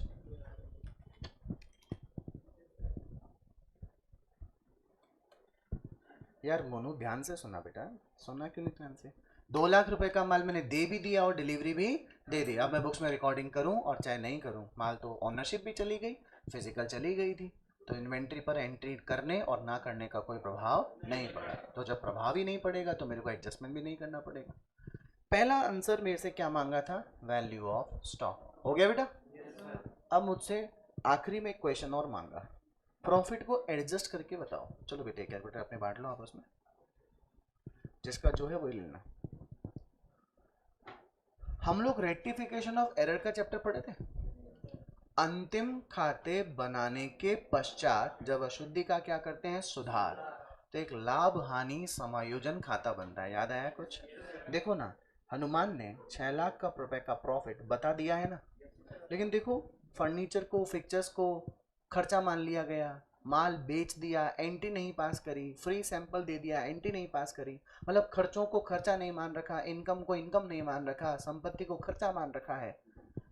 Speaker 1: यार मोनू ध्यान से सुना बेटा, सुना क्यों नहीं ध्यान से? 2,00,000 रुपए का माल मैंने दे भी दिया और डिलीवरी भी दे दी। अब मैं बुक्स में रिकॉर्डिंग करूं और चाहे नहीं करूं, माल तो ऑनरशिप भी चली गई, फिजिकल चली गई थी, तो इन्वेंट्री पर एंट्री करने और ना करने का कोई प्रभाव नहीं पड़ा। तो जब प्रभाव ही नहीं पड़ेगा तो मेरे को एडजस्टमेंट भी नहीं करना पड़ेगा। पहला आंसर मेरे से क्या मांगा था? Value of stock. हो गया बेटा? अब मुझसे आखिरी में एक क्वेश्चन और मांगा, प्रॉफिट को एडजस्ट करके बताओ। चलो बेटे कैलकुलेटर अपने बांट लो आपस में, जिसका जो है वही लेना। हम लोग रेक्टिफिकेशन ऑफ एरर का चैप्टर पढ़े थे। अंतिम खाते बनाने के पश्चात जब अशुद्धि का क्या करते हैं? सुधार, तो एक लाभ हानि समायोजन खाता बनता है। याद आया कुछ? देखो ना, हनुमान ने 6,00,000 रुपए का प्रॉफिट बता दिया है ना, लेकिन देखो फर्नीचर को, फिक्चर्स को खर्चा मान लिया गया, माल बेच दिया, एंट्री नहीं पास करी, फ्री सैंपल दे दिया, एंट्री नहीं पास करी। मतलब खर्चों को खर्चा नहीं मान रखा, इनकम को इनकम नहीं मान रखा, संपत्ति को खर्चा मान रखा है।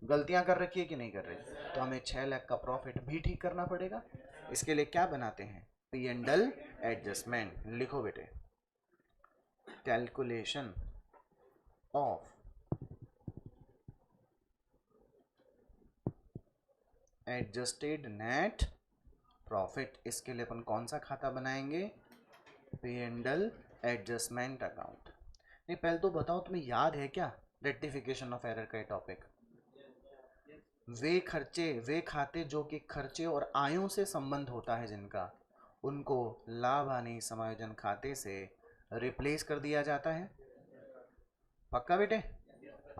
Speaker 1: गलतियां कर रखी है कि नहीं कर रही? तो हमें 6,00,000 का प्रॉफिट भी ठीक करना पड़ेगा। इसके लिए क्या बनाते हैं? P and L adjustment. लिखो बेटे, calculation of adjusted net profit. इसके लिए अपन कौन सा खाता बनाएंगे? P and L adjustment account. नहीं पहले तो बताओ तुम्हें याद है क्या रेक्टिफिकेशन ऑफ एरर का टॉपिक? वे खर्चे, वे खाते जो कि खर्चे और आयों से संबंध होता है जिनका, उनको लाभ हानि समायोजन खाते से रिप्लेस कर दिया जाता है। पक्का बेटे?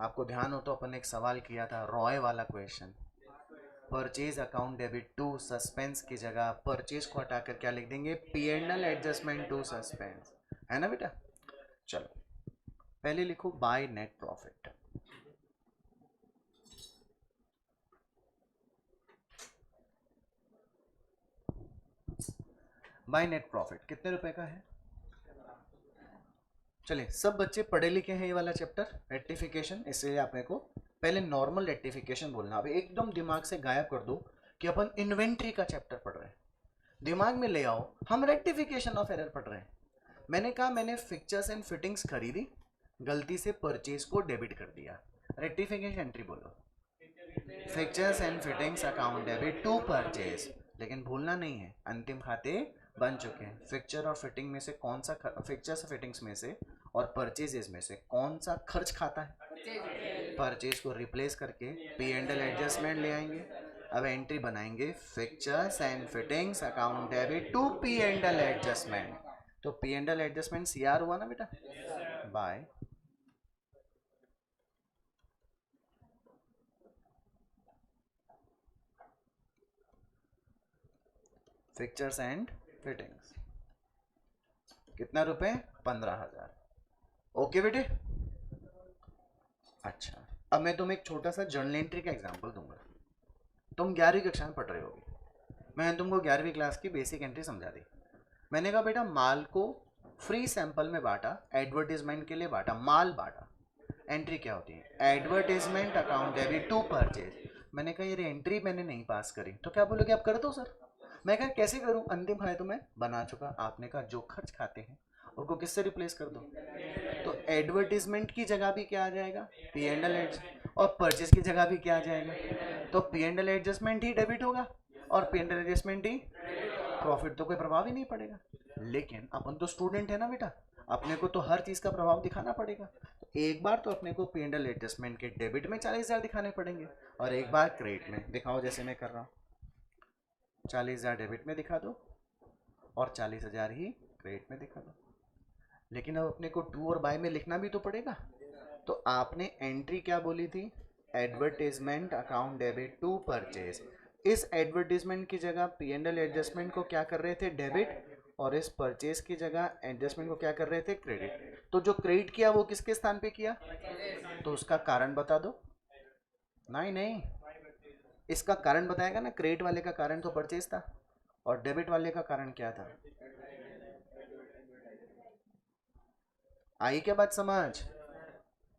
Speaker 1: आपको ध्यान हो तो अपन ने एक सवाल किया था रॉय वाला question, purchase account debit to suspense की जगह परचेज को हटाकर क्या लिख देंगे? P and L adjustment to suspense, है ना बेटा? चलो पहले लिखो by net profit. By net profit कितने रुपए का है? चलिए सब बच्चे पढ़े लिखे हैं ये वाला चैप्टर रेक्टिफिकेशन, इसलिए आप मेरे को पहले नॉर्मल रेक्टिफिकेशन बोलना। अभी एकदम दिमाग से गायब कर दो कि अपन इन्वेंट्री का चैप्टर पढ़ रहे हैं, दिमाग में ले आओ हम रेक्टिफिकेशन ऑफ एरर पढ़ रहे हैं। मैंने कहा मैंने फिक्चर्स एंड फिटिंग्स खरीदी, गलती से परचेज को डेबिट कर दिया, रेक्टिफिकेशन एंट्री बोलो, fixtures and fittings account debit to purchase, लेकिन भूलना नहीं है अंतिम खाते बन चुके हैं। फिक्चर और फिटिंग में से कौन सा फिक्चर्स फिटिंग्स में से और परचेजेस में से कौन सा खर्च खाता है? परचेज को रिप्लेस करके पी एंड एल एडजस्टमेंट ले आएंगे। अब एंट्री बनाएंगे fixtures and fittings account debit to P and L adjustment. तो P and L adjustment C R हुआ ना बेटा, बाय फिक्चर्स एंड फिटिंग्स। कितना रुपए? 15,000। ओके बेटे। अच्छा, अब मैं तुम्हें एक छोटा सा जर्नल एंट्री का एग्जांपल दूंगा। तुम 11वीं कक्षा में पढ़ रहे होगे, मैंने तुमको 11वीं क्लास की बेसिक एंट्री समझा दी। मैंने कहा बेटा माल को फ्री सैंपल में बांटा, एडवर्टीजमेंट के लिए बांटा, माल बांटा। एंट्री क्या होती है? Advertisement account debit to purchase. मैंने कहा ये एंट्री मैंने नहीं पास करी, तो क्या बोलोगे आप कर दो सर। मैं कहा कैसे करूं, अंतिम खाते तो मैं बना चुका। आपने कहा जो खर्च खाते हैं उनको किससे रिप्लेस कर दो? तो एडवर्टीजमेंट की जगह भी क्या आ जाएगा? पी एंड एल एडजस्ट, और परचेज की जगह भी क्या आ जाएगा? तो P and L adjustment he debit होगा और P and L adjustment he profit, तो कोई प्रभाव ही नहीं पड़ेगा। लेकिन अपन तो स्टूडेंट है ना बेटा, अपने को तो हर चीज का प्रभाव दिखाना पड़ेगा। तो एक बार तो अपने को पी एंड एल एडजस्टमेंट के डेबिट में 40,000 दिखाने पड़ेंगे और एक बार क्रेडिट में। दिखाओ जैसे मैं कर रहा हूँ, 40,000 डेबिट में दिखा दो और 40,000 ही क्रेडिट में दिखा दो। लेकिन अब अपने को टू और बाय में लिखना भी तो पड़ेगा। तो आपने एंट्री क्या बोली थी? Advertisement account debit to purchase. इस एडवर्टीजमेंट की जगह पी एंड एल एडजस्टमेंट को क्या कर रहे थे? डेबिट, और इस परचेज की जगह एडजस्टमेंट को क्या कर रहे थे? क्रेडिट। तो जो क्रेडिट किया वो किसके स्थान पे किया? तो उसका कारण बता दो। नहीं नहीं, इसका कारण बताएगा ना। क्रेडिट वाले का कारण तो परचेज था और डेबिट वाले का कारण क्या था? आई क्या बात समझ?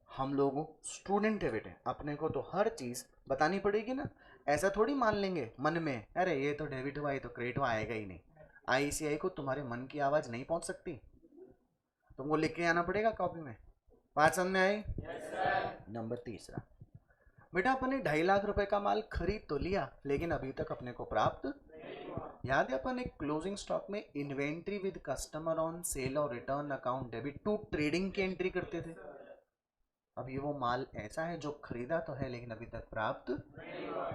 Speaker 1: हम लोग स्टूडेंट है बेटे, अपने को तो हर चीज बतानी पड़ेगी ना। ऐसा थोड़ी मान लेंगे मन में, अरे ये तो डेबिट हुआ, ये तो क्रेडिट हुआ, आएगा ही नहीं। आईसीआई को तुम्हारे मन की आवाज नहीं पहुंच सकती, तुमको लिख के आना पड़ेगा कॉपी में। बात समझ में आई? नंबर तीसरा, बेटा अपन ने 2.5 लाख रुपए का माल खरीद तो लिया, लेकिन अभी तक अपने को प्राप्त, याद है अपन एक क्लोजिंग स्टॉक में inventory with customer on sale और return account debit to trading की एंट्री करते थे। अब ये वो माल ऐसा है जो खरीदा तो है लेकिन अभी तक प्राप्त,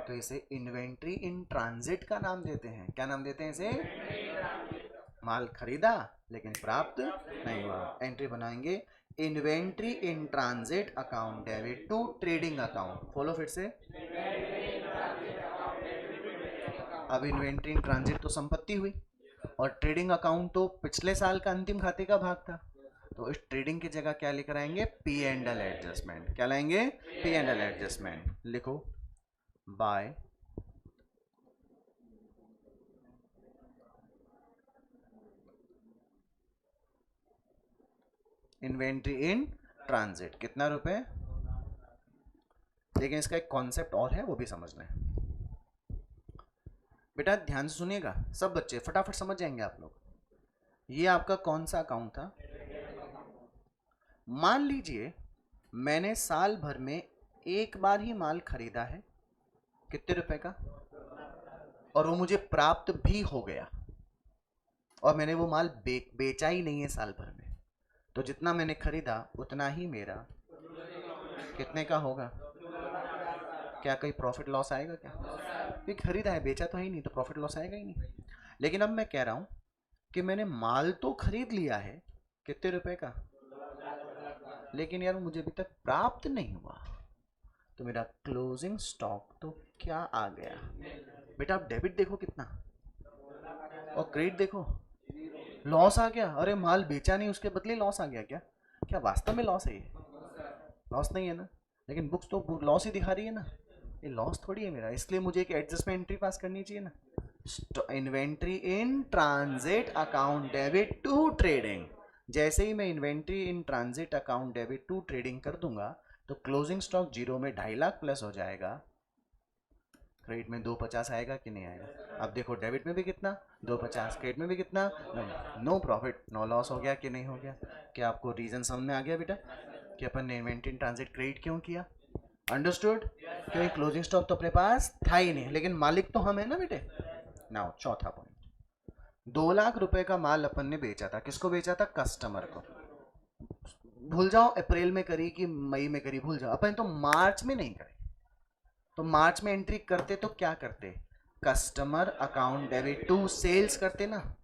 Speaker 1: तो इसे इन्वेंट्री इन ट्रांजिट का नाम देते हैं। क्या नाम देते हैं इसे? माल खरीदा लेकिन प्राप्त नहीं हुआ। एंट्री बनाएंगे inventory in transit account debit to trading account. Follow फिर से। अब इन्वेंट्री इन ट्रांजिट तो संपत्ति हुई और ट्रेडिंग अकाउंट तो पिछले साल का अंतिम खाते का भाग था। तो इस ट्रेडिंग की जगह क्या लेकर आएंगे? P and L adjustment. क्या लाएंगे? P and L adjustment. लिखो बाय इन्वेंट्री इन ट्रांजिट। कितना रुपए? लेकिन इसका एक कॉन्सेप्ट और है, वो भी समझना है बेटा। ध्यान से सुनिएगा सब बच्चे, फटाफट समझ जाएंगे आप लोग। ये आपका कौन सा अकाउंट था? मान लीजिए मैंने साल भर में एक बार ही माल खरीदा है, कितने रुपए का, और वो मुझे प्राप्त भी हो गया, और मैंने वो माल बेचा ही नहीं है साल भर में। तो जितना मैंने खरीदा उतना ही मेरा कितने का होगा? क्या कोई प्रॉफिट लॉस आएगा क्या? ये खरीदा है, बेचा तो है ही नहीं, तो प्रॉफिट लॉस आएगा ही नहीं। लेकिन अब मैं कह रहा हूं कि मैंने माल तो खरीद लिया है, कितने रुपए का, लेकिन यार मुझे अभी तक प्राप्त नहीं हुआ, तो मेरा क्लोजिंग स्टॉक तो क्या आ गया? बेटा आप डेबिट देखो कितना, और क्रेडिट देखो, लॉस आ गया। अरे माल बेचा नहीं, उसके बदले लॉस आ गया। क्या क्या वास्तव में लॉस है? ये लॉस नहीं है ना, लेकिन बुक्स तो लॉस ही दिखा रही है ना। ये लॉस थोड़ी है मेरा, इसलिए मुझे एक एडजस्टमेंट एंट्री पास करनी चाहिए ना। Inventory in transit account debit to trading. जैसे ही मैं inventory in transit account debit to trading कर दूंगा तो क्लोजिंग स्टॉक जीरो में 2.5 लाख प्लस हो जाएगा, क्रेडिट में 250 आएगा कि नहीं आएगा? अब देखो डेबिट में भी कितना, 250, क्रेडिट में भी कितना, नो प्रॉफिट नो लॉस हो गया कि नहीं हो गया? क्या आपको रीजन समझ में आ गया बेटा कि अपन ने इन्वेंट्री इन ट्रांजिट क्रेडिट क्यों किया? अंडरस्टूड? क्योंकि क्लोजिंग स्टॉक तो अपने पास था ही नहीं, लेकिन मालिक तो हम है ना बेटे। नाउ चौथा पॉइंट, 2 लाख रुपए का माल अपन ने बेचा था, किसको बेचा था? कस्टमर को। भूल जाओ अप्रैल में करी कि मई में करी, भूल जाओ, अपन तो मार्च में नहीं करी। तो मार्च में एंट्री करते तो क्या करते? Customer account debit to sales करते ना।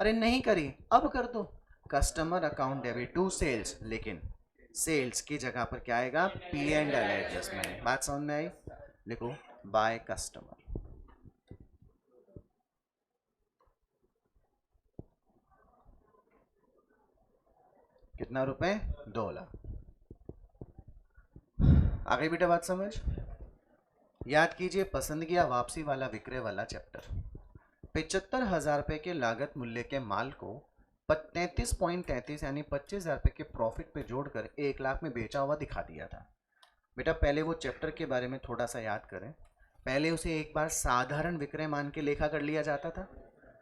Speaker 1: अरे नहीं करी, अब कर दो customer account debit to sales, लेकिन सेल्स की जगह पर क्या आएगा? P and L adjustment. बात समझ में आई? लिखो बाय कस्टमर। कितना रुपए? 2 लाख। आगे बेटा बात समझ। याद कीजिए पसंद किया वापसी वाला विक्रय वाला चैप्टर। 75,000 रुपए के लागत मूल्य के माल को 33.33 यानी 25,000 रुपए के प्रॉफिट पे जोड़कर 1 लाख में बेचा हुआ दिखा दिया था। बेटा पहले वो चैप्टर के बारे में थोड़ा सा याद करें। पहले उसे एक बार साधारण विक्रय मान के लेखा कर लिया जाता था,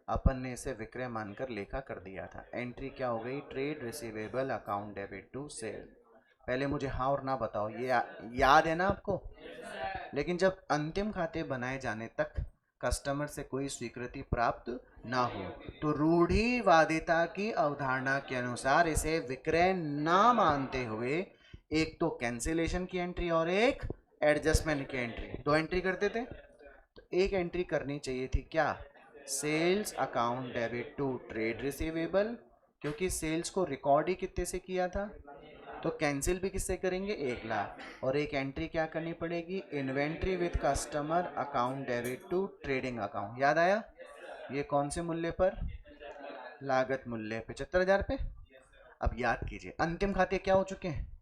Speaker 1: अपन ने इसे विक्रय मानकर लेखा कर दिया था। एंट्री क्या हो गई? Trade receivable account debit to sale. पहले मुझे हाँ और ना बताओ, ये याद है ना आपको? लेकिन जब अंतिम खाते बनाए जाने तक कस्टमर से कोई स्वीकृति प्राप्त ना हो तो रूढ़िवादिता की अवधारणा के अनुसार इसे विक्रय ना मानते हुए एक तो कैंसिलेशन की एंट्री और एक एडजस्टमेंट की एंट्री, 2 एंट्री करते थे। तो एक एंट्री करनी चाहिए थी क्या? Sales account debit to trade receivable, क्योंकि सेल्स को रिकॉर्ड ही कितने से किया था, तो कैंसिल भी किससे करेंगे? 1 लाख। और एक एंट्री क्या करनी पड़ेगी? Inventory with customer account debit to trading account. याद आया? ये कौन से मूल्य पर? लागत मूल्य 75,000 पे। अब याद कीजिए अंतिम खाते क्या हो चुके हैं?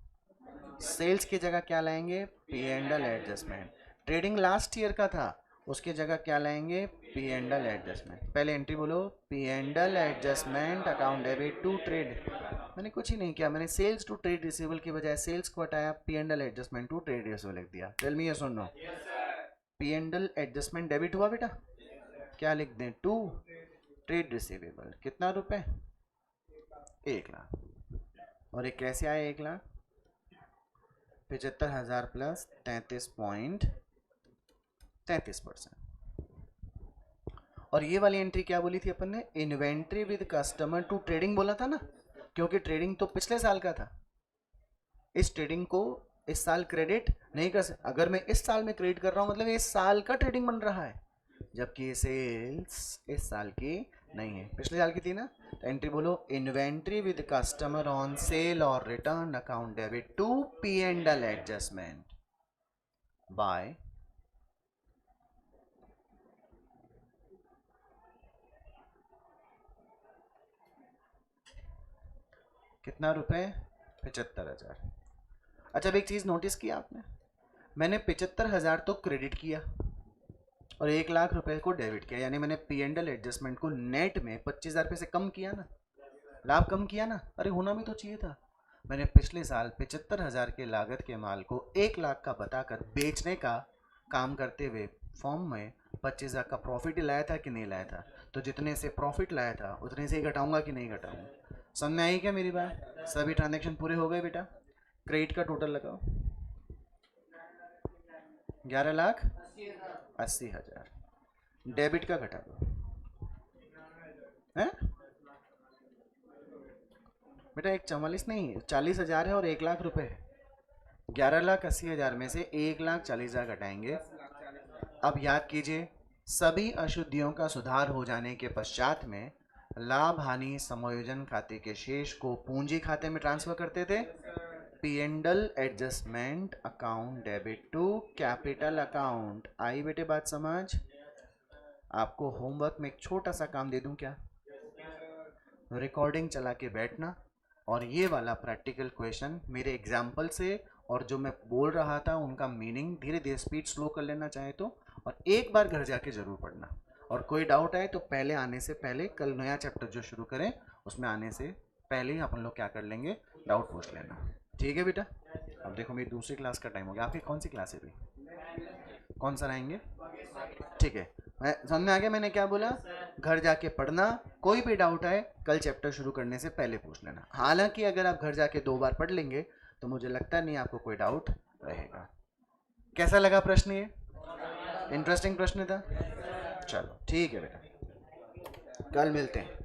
Speaker 1: सेल्स की जगह क्या लाएंगे? P and L adjustment. Trading last year का था, उसकी जगह क्या लाएंगे? P and L adjustment. पहले एंट्री बोलो, P and L adjustment account debit to trade. मैंने कुछ ही नहीं किया, मैंने सेल्स टू ट्रेड रिसीवेबल की बजाय सेल्स को हटाया, P and L adjustment to trade receivable लिख दिया। टेल मी यस और no. P and L adjustment debit हुआ बेटा, क्या लिख दें? To trade receivable. कितना रुपए? 1 लाख। और ये कैसे आया 1 लाख? 75,000 प्लस 33.33%। और ये वाली एंट्री क्या बोली थी अपन ने? Inventory with customer to trading बोला था ना, क्योंकि ट्रेडिंग तो पिछले साल का था। इस ट्रेडिंग को इस साल क्रेडिट नहीं कर सकते। अगर मैं इस साल में क्रेडिट कर रहा हूं मतलब इस साल का ट्रेडिंग बन रहा है, जबकि ये सेल्स इस साल की नहीं है, पिछले साल की थी ना। तो एंट्री बोलो, inventory with customer on sale और return account debit to P and L adjustment by कितना रुपए? 75,000। अच्छा अब एक चीज नोटिस किया आपने, मैंने 75,000 तो क्रेडिट किया और 1 लाख रुपए को डेबिट किया, यानी मैंने पी एंड एल एडजस्टमेंट को नेट में 25,000 रुपये से कम किया ना, लाभ कम किया ना। अरे होना भी तो चाहिए था। मैंने पिछले साल 75,000 के लागत के माल को 1 लाख का बताकर बेचने का काम करते हुए फॉर्म में 25,000 का प्रॉफिट ही लाया था कि नहीं लाया था? तो जितने से प्रॉफिट लाया था उतने से ही घटाऊंगा कि नहीं घटाऊंगा? समझ में आई क्या मेरी बात? सभी ट्रांजेक्शन पूरे हो गए बेटा? क्रेडिट का टोटल लगाओ, 11,80,000। डेबिट का घटा दो, है बेटा? 144 नहीं, 40,000 है और 1 लाख रुपए है। 11,80,000 में से 1,40,000 घटाएंगे। अब याद कीजिए सभी अशुद्धियों का सुधार हो जाने के पश्चात में लाभ हानि समायोजन खाते के शेष को पूंजी खाते में ट्रांसफर करते थे। P and L adjustment account debit to capital account. आई बेटे बात समझ? आपको होमवर्क में एक छोटा सा काम दे दूं क्या? रिकॉर्डिंग चला के बैठना और ये वाला प्रैक्टिकल क्वेश्चन मेरे एग्जाम्पल से और जो मैं बोल रहा था उनका मीनिंग धीरे धीरे स्पीड स्लो कर लेना चाहे तो, और एक बार घर जाके जरूर पढ़ना। और कोई डाउट आए तो पहले आने से पहले, कल नया चैप्टर जो शुरू करें उसमें आने से पहले ही अपन लोग क्या कर लेंगे, डाउट पूछ लेना। ठीक है बेटा? अब देखो मेरी दूसरी क्लास का टाइम हो गया। आपकी कौन सी क्लास है अभी? कौन सा रहेंगे? ठीक है, मैं समझ में आ गया मैंने क्या बोला? घर जाके पढ़ना, कोई भी डाउट आए कल चैप्टर शुरू करने से पहले पूछ लेना। हालांकि अगर आप घर जाके 2 बार पढ़ लेंगे तो मुझे लगता नहीं आपको कोई डाउट रहेगा। कैसा लगा प्रश्न? ये इंटरेस्टिंग प्रश्न था। चलो ठीक है बेटा, कल मिलते हैं।